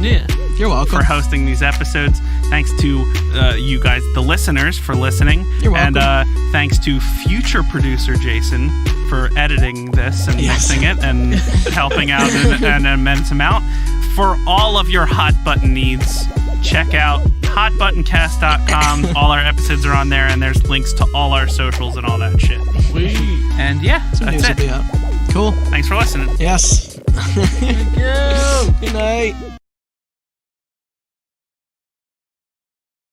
Yeah. You're welcome. For hosting these episodes. Thanks to you guys, the listeners, for listening. You're welcome. And thanks to future producer Jason for editing this and mixing it and helping out an immense amount. For all of your hot button needs, check out hotbuttoncast.com. All our episodes are on there, and there's links to all our socials and all that shit. And yeah, that's it. Cool. Thanks for listening. Yes. Thank you. Good night.